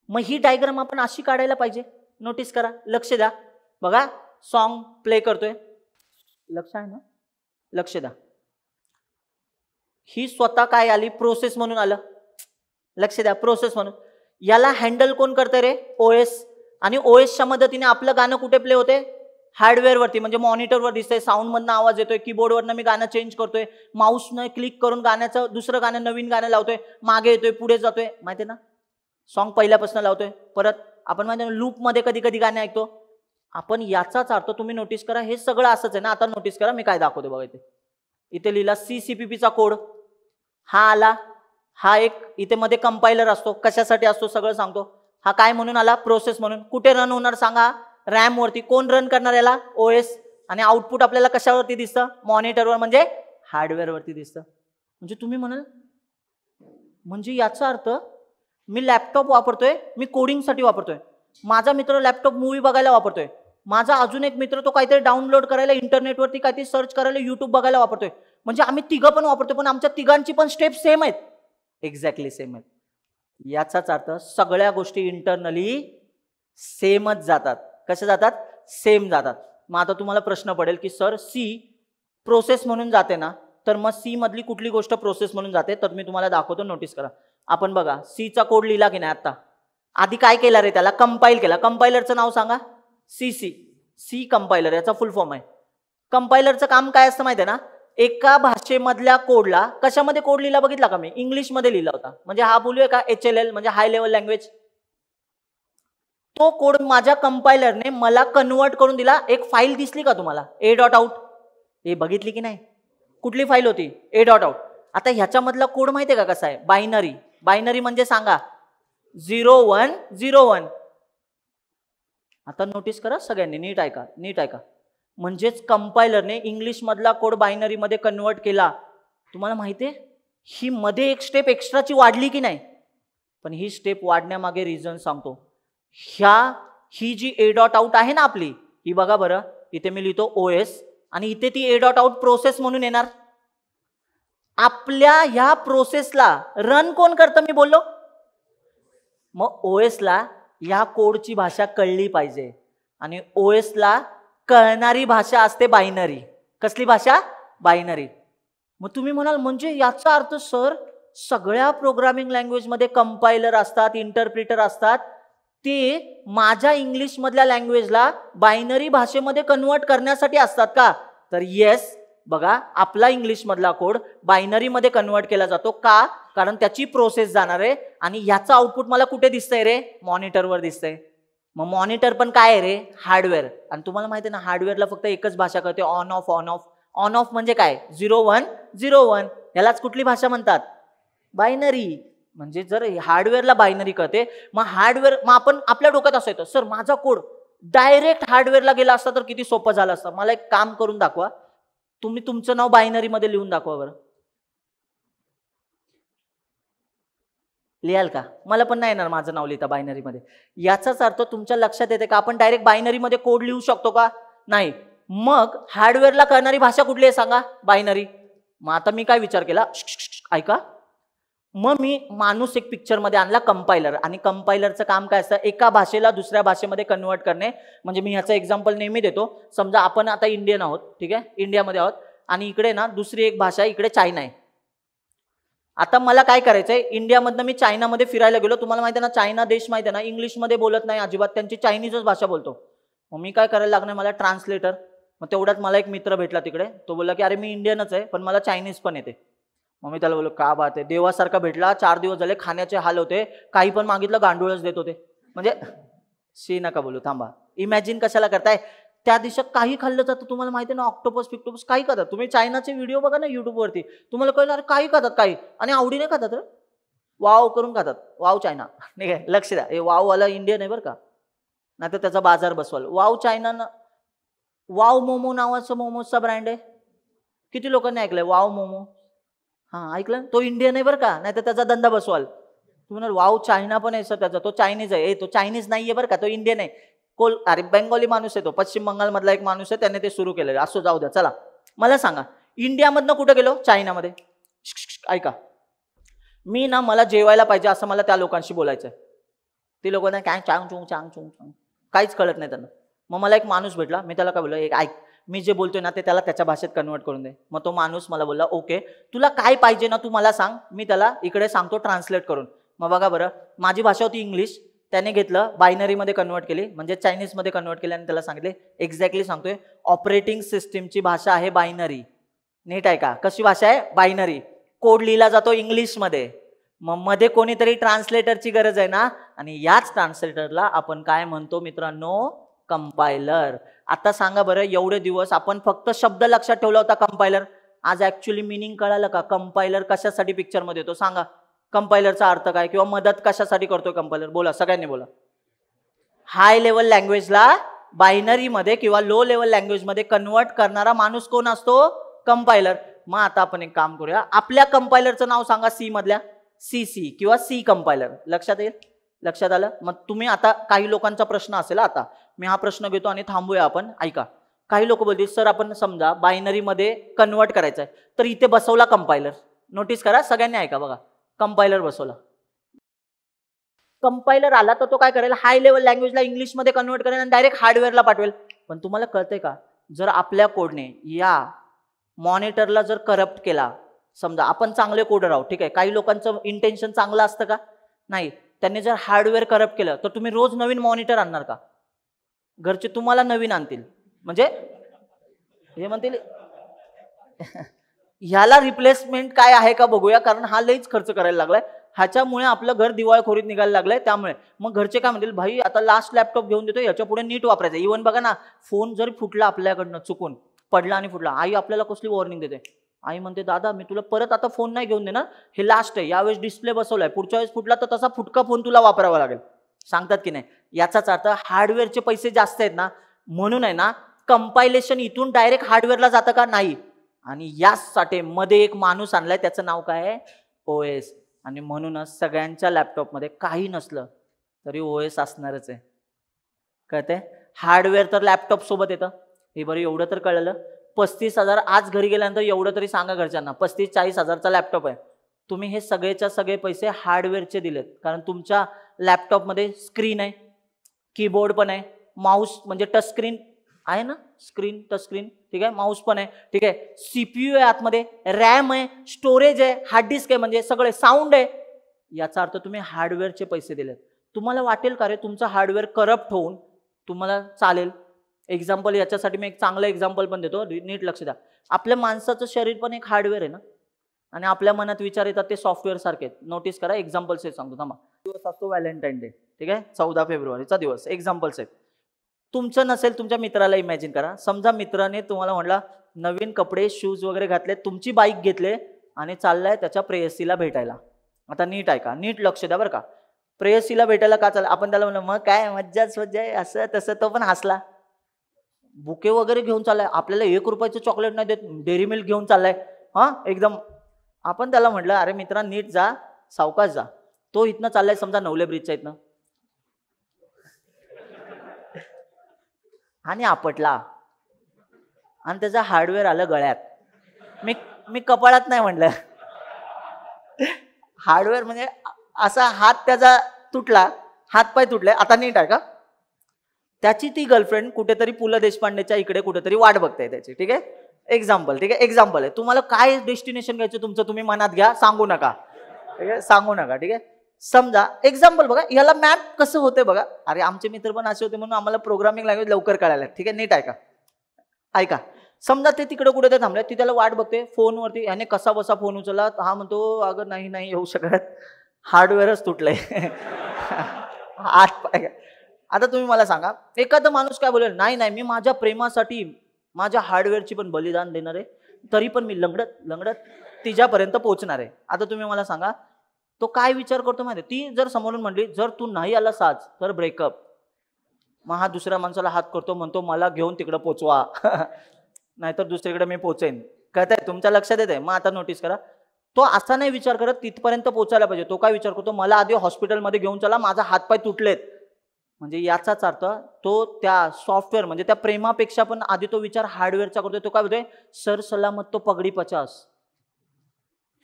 मग ही डायग्राम आपण अशी काढायला पाहिजे. नोटीस करा, लक्ष द्या. बघा, सॉन्ग प्ले करतोय, लक्ष आहे ना, लक्ष द्या. ही स्वतः काय आली? प्रोसेस म्हणून आलं, लक्ष द्या, प्रोसेस म्हणून. याला हँडल कोण करते रे? OS. आणि OSच्या मदतीने आपलं गाणं कुठे प्ले होते? हार्डवेअर वरती, म्हणजे मॉनिटरवर दिसतंय, साऊंड मधनं आवाज येतोय, कीबोर्डवरनं मी गाणं चेंज करतोय, माऊसनं क्लिक करून गाण्याचं दुसरं गाणं, नवीन गाणं लावतोय, मागे येतोय, पुढे जातोय, माहितीये ना. सॉन्ग पहिल्यापासून लावतोय, परत आपण माहिती ना लूप मध्ये कधी कधी गाणे ऐकतो आपण. याचाच अर्थ तुम्ही नोटीस करा, हे सगळं असंच आहे ना. आता नोटीस करा, मी काय दाखवतो बघा. इथे लिहिला CPPचा कोड, हा आला. हा एक इथे मध्ये कंपायलर असतो, कशासाठी असतो सगळं सांगतो. हा काय म्हणून आला? प्रोसेस म्हणून. कुठे रन होणार सांगा? रॅम वरती. कोण रन करणार याला? OS. आणि आउटपुट आपल्याला कशावरती दिसतं? मॉनिटरवर, म्हणजे हार्डवेअर वरती दिसतं. म्हणजे तुम्ही म्हणाल, म्हणजे याचा अर्थ मी लॅपटॉप वापरतोय, मी कोडिंगसाठी वापरतोय, माझा मित्र लॅपटॉप मूवी बघायला वापरतोय, माझा अजून एक मित्र तो काहीतरी डाउनलोड करायला, इंटरनेटवरती काहीतरी सर्च करायला, युट्यूब बघायला वापरतोय. म्हणजे आम्ही तिघं पण वापरतोय, पण आमच्या तिघांची पण स्टेप सेम आहेत, एक्झॅक्टली सेम आहेत. याचाच अर्थ सगळ्या गोष्टी इंटरनली सेमच जातात. कशा जातात? सेम जातात. मग आता तुम्हाला प्रश्न पडेल की सर, C प्रोसेस म्हणून जाते ना, तर मग C मधली कुठली गोष्ट प्रोसेस म्हणून जाते? तर मी तुम्हाला दाखवतो, नोटीस करा. आपण बघा, Cचा कोड लिहिला की नाही आता, आधी काय केलं रे? त्याला कंपाईल केला. कंपायलरचं नाव सांगा. C कंपायलर, याचा फुल फॉर्म आहे. कंपायलरचं काम काय असतं माहिती आहे ना? एका भाषेमधल्या कोडला, कशामध्ये कोड लिहिला बघितला का मी? इंग्लिशमध्ये लिहिला होता. म्हणजे हा बोलूया का HLL म्हणजे हाय लेवल लँग्वेज. तो कोड माझ्या कंपायलरने मला कन्वर्ट करून दिला. एक फाईल दिसली का तुम्हाला? a.out. हे बघितली की नाही? कुठली फाईल होती? a.out. आता ह्याच्यामधला कोड माहितीये का कसा आहे? बायनरी. बायनरी म्हणजे सांगा, 0101. आता नोटीस करा सगळ्यांनी, नीट ऐका, नीट ऐका. म्हणजेच कंपायलरने इंग्लिश मधला कोड बायनरी मध्ये कन्वर्ट केला. तुम्हाला माहितीये, ही मध्ये एक स्टेप एक्स्ट्राची वाढली की नाही? पण ही स्टेप वाढण्यामागे रिझन सांगतो. ही जी a.out आहे ना आपली, ही बघा बरं, इथे मी लिहितो OS, आणि इथे ती a.out प्रोसेस म्हणून येणार. आपल्या ह्या प्रोसेसला रन कोण करतं? मी बोललो. मग OS ला या कोडची भाषा कळली पाहिजे, आणि OS ला कळणारी भाषा असते बायनरी. कसली भाषा? बायनरी. मग तुम्ही म्हणाल, म्हणजे याचा अर्थ सर, सगळ्या प्रोग्रामिंग लँग्वेज मध्ये कंपायलर असतात, इंटरप्रिटर असतात, ते माझ्या इंग्लिश मधल्या लँग्वेजला बायनरी भाषेमध्ये कन्वर्ट करण्यासाठी असतात का? तर येस. बघा, आपला इंग्लिश मधला कोड बायनरी मध्ये कन्वर्ट केला जातो का? कारण त्याची प्रोसेस जाणार आहे, आणि याचं आउटपुट मला कुठे दिसतंय रे? मॉनिटरवर दिसतंय. मग मॉनिटर पण काय आहे रे? हार्डवेअर. आणि तुम्हाला माहिती आहे ना, हार्डवेअरला फक्त एकच भाषा कळते, on off, on off. On off म्हणजे काय? 0101. यालाच कुठली भाषा म्हणतात? बायनरी. म्हणजे जर हार्डवेअरला बायनरी कळते, मग हार्डवेअर, मग आपण आपल्या डोक्यात असं येतं, सर माझा कोड डायरेक्ट हार्डवेअरला गेला असता तर किती सोपं झालं असतं. मला एक काम करून दाखवा, तुम्ही तुमचं नाव बायनरी मध्ये लिहून दाखवा बरं. लिहाल का? मला पण नाही येणार माझं नाव लिहिता बायनरी मध्ये. याचाच अर्थ तुमच्या लक्षात येते का आपण डायरेक्ट बायनरी मध्ये कोड लिहू शकतो का? नाही. मग हार्डवेअरला कळणारी भाषा कुठली आहे सांगा? बायनरी. मग आता मी काय विचार केला, ऐका. मग मी माणूस एक पिक्चर मध्ये आणला, कंपायलर. आणि कंपायलरचं काम काय असतं? एका भाषेला दुसऱ्या भाषेमध्ये कन्वर्ट करणे. म्हणजे मी ह्याचं एक्झाम्पल नेहमी देतो. समजा आपण आता इंडियन आहोत, ठीक आहे, इंडियामध्ये आहोत, आणि इकडे ना दुसरी एक भाषा, इकडे चायना आहे. आता मला काय करायचंय, इंडियामधनं मी चायनामध्ये फिरायला गेलो. तुम्हाला माहिती आहे ना, चायना देश माहिती आहे ना, इंग्लिशमध्ये बोलत नाही अजिबात, त्यांची चायनीजच भाषा बोलतो. मग मी काय करायला लागणार, मला ट्रान्सलेटर. मग तेवढ्यात मला एक मित्र भेटला तिकडे. तो बोलला की अरे मी इंडियनच आहे पण मला चायनीज पण येते. मग मी त्याला बोललो का बात आहे, देवासारखा भेटला. 4 दिवस झाले, खाण्याचे हाल होते, काही पण मागितलं गांडूळच देत होते. म्हणजे शी नका बोलू, थांबा. इमॅजिन कशाला करताय, त्या दिवसात काही खाल्लं जातं. तुम्हाला माहिती आहे ना, ऑक्टोपस फिक्टोपस काही खातात. तुम्ही चायनाचे व्हिडिओ बघा ना युट्यूबवरती, तुम्हाला कळलं अरे काही खातात काही, आणि आवडीने खातात. वाव करून खातात. Wow China. ठीक आहे, लक्ष द्या, हे वाववाला इंडियन आहे बरं का, नाही तर त्याचा बाजार Baswal. Wow China. Wow momo नावाचं मोमोजचा ब्रँड आहे. किती लोकांनी ऐकलंय वाव मोमो? हा ऐकलं, तो इंडियन आहे बरं का, नाही तर त्याचा धंदा बसवाल. तुम्ही वाव चायना पण आहे सर, त्याचा तो चायनीज आहे. तो चायनीज नाहीये बरं का, तो इंडियन आहे. अरे बेंगोली माणूस आहे तो, पश्चिम बंगालमधला एक माणूस आहे, त्याने ते सुरू केलेलं. असं जाऊ द्या. चला मला सांगा, इंडियामधनं कुठं गेलो? चायनामध्ये. ऐका, मी ना, मला जेवायला पाहिजे असं मला त्या लोकांशी बोलायचं आहे. ती लोकांना काय चांग चुंग चांग चुंग काहीच कळत नाही त्यांना. मग मला एक माणूस भेटला, मी त्याला काय बोललो, एक ऐक, मी जे बोलतोय ना ते त्याला त्याच्या भाषेत कन्वर्ट करून दे. मग तो माणूस मला बोलला ओके, तुला काय पाहिजे ना तू मला सांग, मी त्याला इकडे सांगतो ट्रान्सलेट करून. मग बघा बरं, माझी भाषा होती इंग्लिश, त्याने घेतलं बायनरीमध्ये कन्वर्ट केली, म्हणजे चायनीजमध्ये कन्वर्ट केली, आणि त्याला सांगितले एक्झॅक्टली सांगतोय, ऑपरेटिंग सिस्टीमची भाषा आहे बायनरी. नीट आहे का, कशी भाषा आहे? बायनरी. कोड लिहिला जातो इंग्लिशमध्ये. मग मध्ये कोणीतरी ट्रान्सलेटरची गरज आहे ना, आणि याच ट्रान्सलेटरला आपण काय म्हणतो मित्रांनो? कंपायलर. आता सांगा बरं, एवढे दिवस आपण फक्त शब्द लक्षात ठेवला होता कंपायलर, आज ऍक्च्युअली मिनिंग कळालं का? कंपायलर कशासाठी पिक्चरमध्ये येतो सांगा? कंपायलरचा अर्थ काय, किंवा मदत कशासाठी करतोय कंपायलर? बोला, सगळ्यांनी बोला. हाय लेवल लँग्वेजला बायनरीमध्ये किंवा लो लेवल लँग्वेजमध्ये कन्वर्ट करणारा माणूस कोण असतो? कंपायलर. मग आता आपण एक काम करूया, आपल्या कंपायलरचं नाव सांगा सी मधल्या. सी किंवा सी कंपायलर. लक्षात येईल? लक्षात आलं? मग तुम्ही आता, काही लोकांचा प्रश्न असेल, आता मी हा प्रश्न घेतो आणि थांबूया आपण. ऐका, काही लोक बोलतील सर आपण समजा बायनरीमध्ये कन्वर्ट करायचं आहे, तर इथे बसवला कंपायलर. नोटीस करा, सगळ्यांनी ऐका बघा, कंपायलर बसवला. कंपायलर आला तर तो काय करेल? हाय लेवल लँग्वेजला इंग्लिशमध्ये कन्वर्ट करेल आणि डायरेक्ट हार्डवेअरला पाठवेल. पण तुम्हाला कळतंय का, जर आपल्या कोडने या मॉनिटरला जर करप्ट केला, समजा आपण चांगले कोडर आहोत, ठीक आहे, काही लोकांचं इंटेन्शन चांगलं असतं का? नाही. त्यांनी जर हार्डवेअर करप्ट केलं तर तुम्ही रोज नवीन मॉनिटर आणणार का? घरचे तुम्हाला नवीन आणतील, म्हणजे हे म्हणतील ह्याला रिप्लेसमेंट काय आहे का बघूया, कारण हा लईच खर्च करायला लागलाय, ह्याच्यामुळे आपलं घर दिवाळखोरीत निघायला लागलंय. त्यामुळे मग घरचे काय म्हणतील, भाई आता लास्ट लॅपटॉप घेऊन देतो, याच्या पुढे नीट वापरायचं. इव्हन बघा ना, फोन जर फुटला आपल्याकडनं, चुकून पडला आणि फुटला, आई आपल्याला कसली वॉर्निंग देते. आई म्हणते दादा मी तुला परत आता फोन नाही घेऊन देणार, हे लास्ट आहे, यावेळेस डिस्प्ले बसवलाय, पुढच्या वेळेस फुटला तर तसा फुटका फोन तुला वापरावा लागेल. सांगतात की नाही? याचाच अर्थ हार्डवेअरचे पैसे जास्त आहेत ना, म्हणून आहे ना, कंपायलेशन इथून डायरेक्ट हार्डवेअरला जातं का? नाही. आणि यासाठी मध्ये एक माणूस आणलाय, त्याचं नाव काय आहे? OS. आणि म्हणूनच सगळ्यांच्या लॅपटॉपमध्ये काही नसलं तरी OS असणारच आहे. कळते? हार्डवेअर तर लॅपटॉप सोबत येतं. हे बरं, एवढं तर कळलं. 35,000 आज घरी गेल्यानंतर एवढं तरी सांगा घरच्यांना, 35-40 हजारचा लॅपटॉप आहे. तुम्ही हे सगळेच्या सगळे पैसे हार्डवेअरचे दिलेत, कारण तुमच्या लॅपटॉपमध्ये स्क्रीन आहे, कीबोर्ड पण आहे, माऊस म्हणजे टच स्क्रीन आहे ना, स्क्रीन टच स्क्रीन, ठीक आहे, माऊस पण आहे, ठीक आहे, CPU आहे आतमध्ये, रॅम आहे, स्टोरेज आहे, हार्ड डिस्क आहे, म्हणजे सगळे साऊंड आहे. याचा अर्थ तुम्ही हार्डवेअरचे पैसे दिलेत. तुम्हाला वाटेल का रे तुमचं हार्डवेअर करप्ट होऊन तुम्हाला चालेल? एक्झाम्पल याच्यासाठी मी एक चांगलं एक्झाम्पल पण देतो, नीट लक्ष द्या. आपल्या माणसाचं शरीर पण एक हार्डवेअर आहे ना, आणि आपल्या मनात विचार येतात ते सॉफ्टवेअर सारखे आहेत. नोटीस करा, एक्झाम्पल्स आहेत सांगतो थांबा. दिवस असतो व्हॅलेंटाईन डे, ठीक आहे, 14 फेब्रुवारीचा दिवस. एक्झाम्पल्स आहेत. तुमचं नसेल, तुमच्या मित्राला इमॅजिन करा. समजा मित्राने तुम्हाला म्हटला नवीन कपडे शूज वगैरे घातले, तुमची बाईक घेतले आणि चाललाय त्याच्या प्रेयसीला भेटायला. आता नीट ऐका, नीट लक्ष द्या बरं का. प्रेयसीला भेटायला का चालला? आपण त्याला म्हणलं मग काय मज्जाच मज्जा आहे, असं तसं. तो पण हसला. बुके वगैरे घेऊन चाललाय, आपल्याला 1 रुपयाचं चॉकलेट नाही देत, डेअरी मिल्क घेऊन चाललाय, हा एकदम. आपण त्याला म्हटलं अरे मित्रा नीट जा, सावकाश जा. तो इथनं चाललाय समजा नवले ब्रिजच्या इथनं, आणि आपटला आणि त्याचा हार्डवेअर आलं गळ्यात. मी कपाळात नाही म्हणलं, हार्डवेअर म्हणजे असा हात त्याचा तुटला, हातपाय तुटले. आता नीट आहे का? त्याची ती गर्लफ्रेंड कुठेतरी पु ल देशपांडेच्या इकडे कुठेतरी वाट बघते त्याची, ठीक आहे. एक्झाम्पल, ठीक आहे, एक्झाम्पल आहे. तुम्हाला काय डेस्टिनेशन घ्यायचं तुमचं तुम्ही मनात घ्या, सांगू नका, ठीक आहे, सांगू नका, ठीक आहे. समजा एक्झाम्पल बघा, याला मॅप कसं होते बघा. अरे आमचे मित्र पण असे होते म्हणून आम्हाला प्रोग्रामिंग लँग्वेज लवकर कळायला, ठीक आहे. नीट ऐका, ऐका. समजा ते तिकडे कुठे ते थांबले, ती त्याला वाट बघते फोनवरती, याने कसा बसा फोन उचलला, हा म्हणतो अगं नाही नाही येऊ शकत, हार्डवेअरच तुटलंय. आता तुम्ही मला सांगा, एखादा माणूस काय बोलेल, नाही नाही मी माझ्या प्रेमासाठी माझ्या हार्डवेअरची पण बलिदान देणार आहे, तरी पण मी लंगडत लंगडत तिच्यापर्यंत पोहोचणार आहे. आता तुम्ही मला सांगा, तो काय विचार करतो माहिती, ती जर समोरून म्हणली जर तू नाही आला साज तर ब्रेकअप, मग हा दुसऱ्या माणसाला हात करतो, म्हणतो मला घेऊन तिकडं पोचवा. नाहीतर दुसरीकडे मी पोचेन. कळतंय, तुमच्या लक्षात येते. मग आता नोटीस करा, तो असा नाही विचार करत तिथपर्यंत पोचायला पाहिजे. तो काय विचार करतो, मला आधी हॉस्पिटलमध्ये घेऊन चला, माझा हातपाय तुटलेत. म्हणजे याचाच अर्थ तो त्या सॉफ्टवेअर म्हणजे त्या प्रेमापेक्षा पण आधी तो विचार हार्डवेअरचा करतोय. तो काय बोलतोय, सर सलामत तो पगडी 50,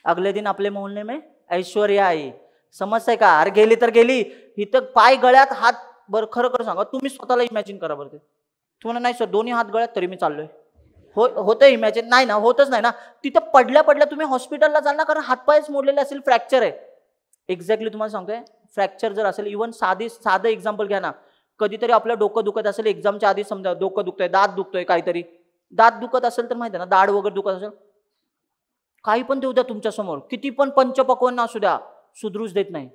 अगले दिन आपले मोहल्ले में ऐश्वर्या आई. समजतंय का? अरे गेली तर गेली, इथं पाय गळ्यात हात. बरं खरं खरं सांगा, तुम्ही स्वतःला इमॅजिन करा बरं. ते तुम्हाला नाही सर दोन्ही हात गळ्यात तरी मी चाललोय, होतं इमॅजिन? नाही ना, होतच नाही ना. तिथं पडल्या पडल्या तुम्ही हॉस्पिटलला जाल ना, कारण हातपायच मोडलेले असेल, फ्रॅक्चर आहे. एक्झॅक्टली तुम्हाला सांगतोय, फ्रॅक्चर जर असेल, इव्हन साधं एक्झाम्पल घ्या ना, कधीतरी आपलं डोकं दुखत असेल, एक्झामच्या आधी समजा डोकं दुखतंय, दात दुखतोय, काहीतरी दात दुखत असेल तर माहिती आहे ना, दाढ वगैरे दुखत असेल, काही पण देऊ द्या तुमच्या समोर, किती पण पंचपक्वान्न असू द्या, सुधरूच देत नाही.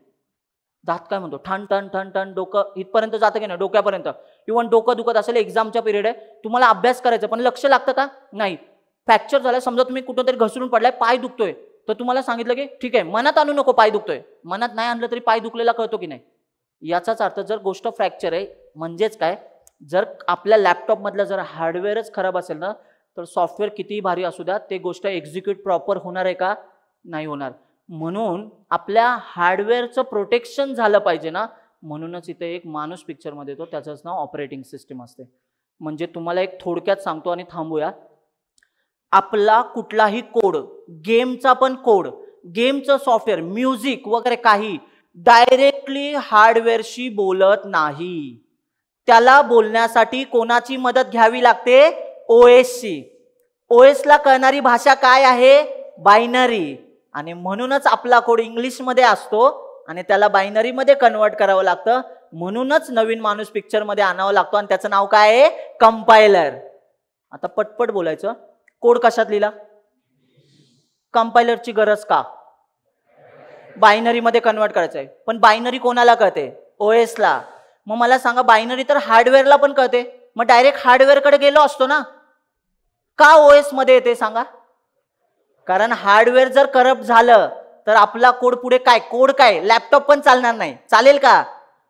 दात काय म्हणतो, ठण ठण ठण ठण, डोकं इथपर्यंत जातं की नाही, डोक्यापर्यंत. इव्हन डोकं दुखत असेल, एक्झामच्या पिरियड आहे, तुम्हाला अभ्यास करायचा पण लक्ष लागतं का? नाही. फ्रॅक्चर झालं, समजा तुम्ही कुठंतरी घसरून पडलाय, पाय दुखतोय, तर तुम्हाला सांगितलं की ठीक आहे मनात आणू नको, पाय दुखतोय, मनात नाही आणलं तरी पाय दुखलेला कळतो की नाही. याचाच अर्थ जर गोष्ट फ्रॅक्चर आहे म्हणजेच काय, जर आपल्या लॅपटॉपमधलं जर हार्डवेअरच खराब असेल ना, तर सॉफ्टवेअर कितीही भारी असू द्या, ते गोष्ट एक्झिक्यूट प्रॉपर होणार आहे का? नाही होणार. म्हणून आपल्या हार्डवेअरचं प्रोटेक्शन झालं पाहिजे ना, म्हणूनच इथे एक माणूस पिक्चरमध्ये येतो, त्याचंच नाव ऑपरेटिंग सिस्टीम असते. म्हणजे तुम्हाला एक थोडक्यात सांगतो आणि थांबूया. आपला कुठलाही कोड, गेमचा पण कोड, गेमचं सॉफ्टवेअर, म्युझिक वगैरे काही डायरेक्टली हार्डवेअरशी बोलत नाही. त्याला बोलण्यासाठी कोणाची मदत घ्यावी लागते? ओएसची. ओएसला कळणारी भाषा काय आहे? बायनरी. आणि म्हणूनच आपला कोड इंग्लिशमध्ये असतो आणि त्याला बायनरीमध्ये कन्वर्ट करावं लागतं. म्हणूनच नवीन माणूस पिक्चरमध्ये आणावं लागतो आणि त्याचं नाव काय आहे? कंपायलर. आता पटपट बोलायचं, कोड कशात लिहिला? कंपायलरची गरज का? बायनरीमध्ये कन्वर्ट करायचं आहे. पण बायनरी कोणाला कळते? ओएसला. मग मला सांगा, बायनरी तर हार्डवेअरला पण कळते, मग डायरेक्ट हार्डवेअरकडे गेलो असतो ना, का ओएस मध्ये येते सांगा? कारण हार्डवेअर जर करप्ट झालं तर आपला कोड पुढे काय, कोड काय, लॅपटॉप पण चालणार नाही. चालेल का?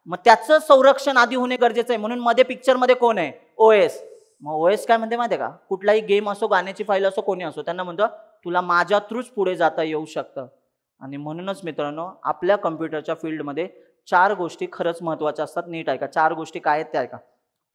मग त्याचं संरक्षण आधी होणे गरजेचं आहे. म्हणून मध्ये पिक्चरमध्ये कोण आहे? ओएस. मग ओएस काय म्हणते माहिती आहे का? कुठलाही गेम असो, गाण्याची फाईल असो, कोणी असो, त्यांना म्हणतो तुला माझ्या थ्रूच पुढे जाता येऊ शकतं. आणि म्हणूनच मित्रांनो, आपल्या कम्प्युटरच्या फील्डमध्ये 4 गोष्टी खरंच महत्त्वाच्या असतात. नीट ऐका, 4 गोष्टी काय आहेत त्या ऐका.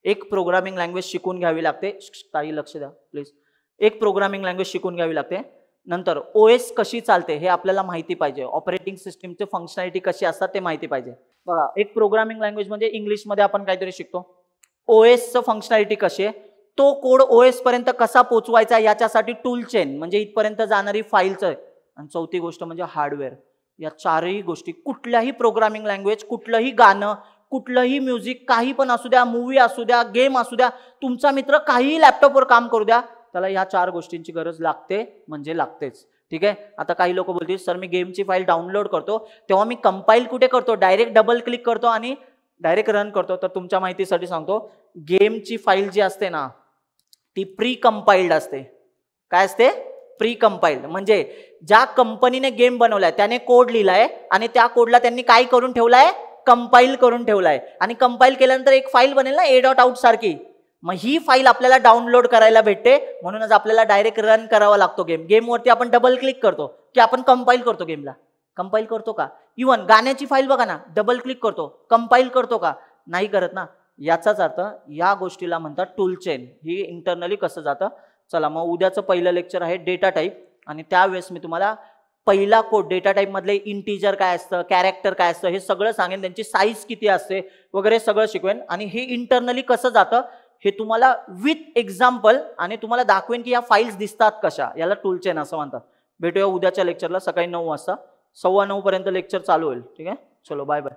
एक प्रोग्रामिंग लँग्वेज शिकून घ्यावी लागते. काही लक्ष द्या प्लीज. एक प्रोग्रामिंग लँग्वेज शिकून घ्यावी लागते. नंतर ओएस कशी चालते हे आपल्याला माहिती पाहिजे. ऑपरेटिंग सिस्टीमचे फंक्शनॅलिटी कशी असतात ते माहिती पाहिजे. बघा, एक प्रोग्रामिंग लँग्वेज म्हणजे इंग्लिशमध्ये आपण काहीतरी शिकतो. ओएसचं फंक्शनॅलिटी कशी आहे, तो कोड ओएस पर्यंत कसा पोचवायचा याच्यासाठी टूल चेन म्हणजे इथपर्यंत जाणारी फाईलचं आहे. आणि चौथी गोष्ट म्हणजे हार्डवेअर. या 4ही गोष्टी कुठल्याही प्रोग्रामिंग लँग्वेज, कुठलंही गाणं, कुठलंही म्युझिक, काही पण असू द्या, मूवी असू द्या, गेम असू द्या, तुमचा मित्र काहीही लॅपटॉपवर काम करू द्या, त्याला ह्या 4 गोष्टींची गरज लागते म्हणजे लागतेच. ठीक आहे. आता काही लोक बोलतील सर मी गेमची फाईल डाउनलोड करतो तेव्हा मी कंपाईल कुठे करतो? डायरेक्ट डबल क्लिक करतो आणि डायरेक्ट रन करतो. तर तुमच्या माहितीसाठी सांगतो, गेमची फाईल जी असते ना ती प्री कंपाइल्ड असते. काय असते? Pre compiled. म्हणजे ज्या कंपनीने गेम बनवलाय त्याने कोड लिहिलाय आणि त्या कोडला त्यांनी काय करून ठेवलाय? कंपाईल करून ठेवलाय. आणि कंपाईल केल्यानंतर एक फाईल बनेल ना a.out सारखी. मग ही फाईल आपल्याला डाउनलोड करायला भेटते. म्हणूनच आपल्याला डायरेक्ट रन करावा लागतो गेम. गेमवरती आपण डबल क्लिक करतो की आपण कंपाईल करतो गेमला? कंपाईल करतो का? इव्हन गाण्याची फाईल बघा ना, डबल क्लिक करतो, कंपाईल करतो का? नाही करत ना. याचाच अर्थ या गोष्टीला म्हणतात टूल चेन. ही इंटरनली कसं जातं. चला मग उद्याचं पहिलं लेक्चर आहे डेटा टाईप. आणि त्यावेळेस मी तुम्हाला पहिला कोड डेटा टाईप मधले इंटीजर काय असतं, कॅरेक्टर काय असतं हे सगळं सांगेन, त्यांची साईज किती असते वगैरे सगळं शिकवेन. आणि हे इंटरनली कसं जातं हे तुम्हाला विथ एक्झाम्पल आणि तुम्हाला दाखवेन की या फाईल्स दिसतात कशा, याला टूल चेन असं म्हणतात. भेटूया उद्याच्या लेक्चरला सकाळी 9 वाजता. 9:15 पर्यंत लेक्चर चालू होईल. ठीक आहे, चलो बाय बाय.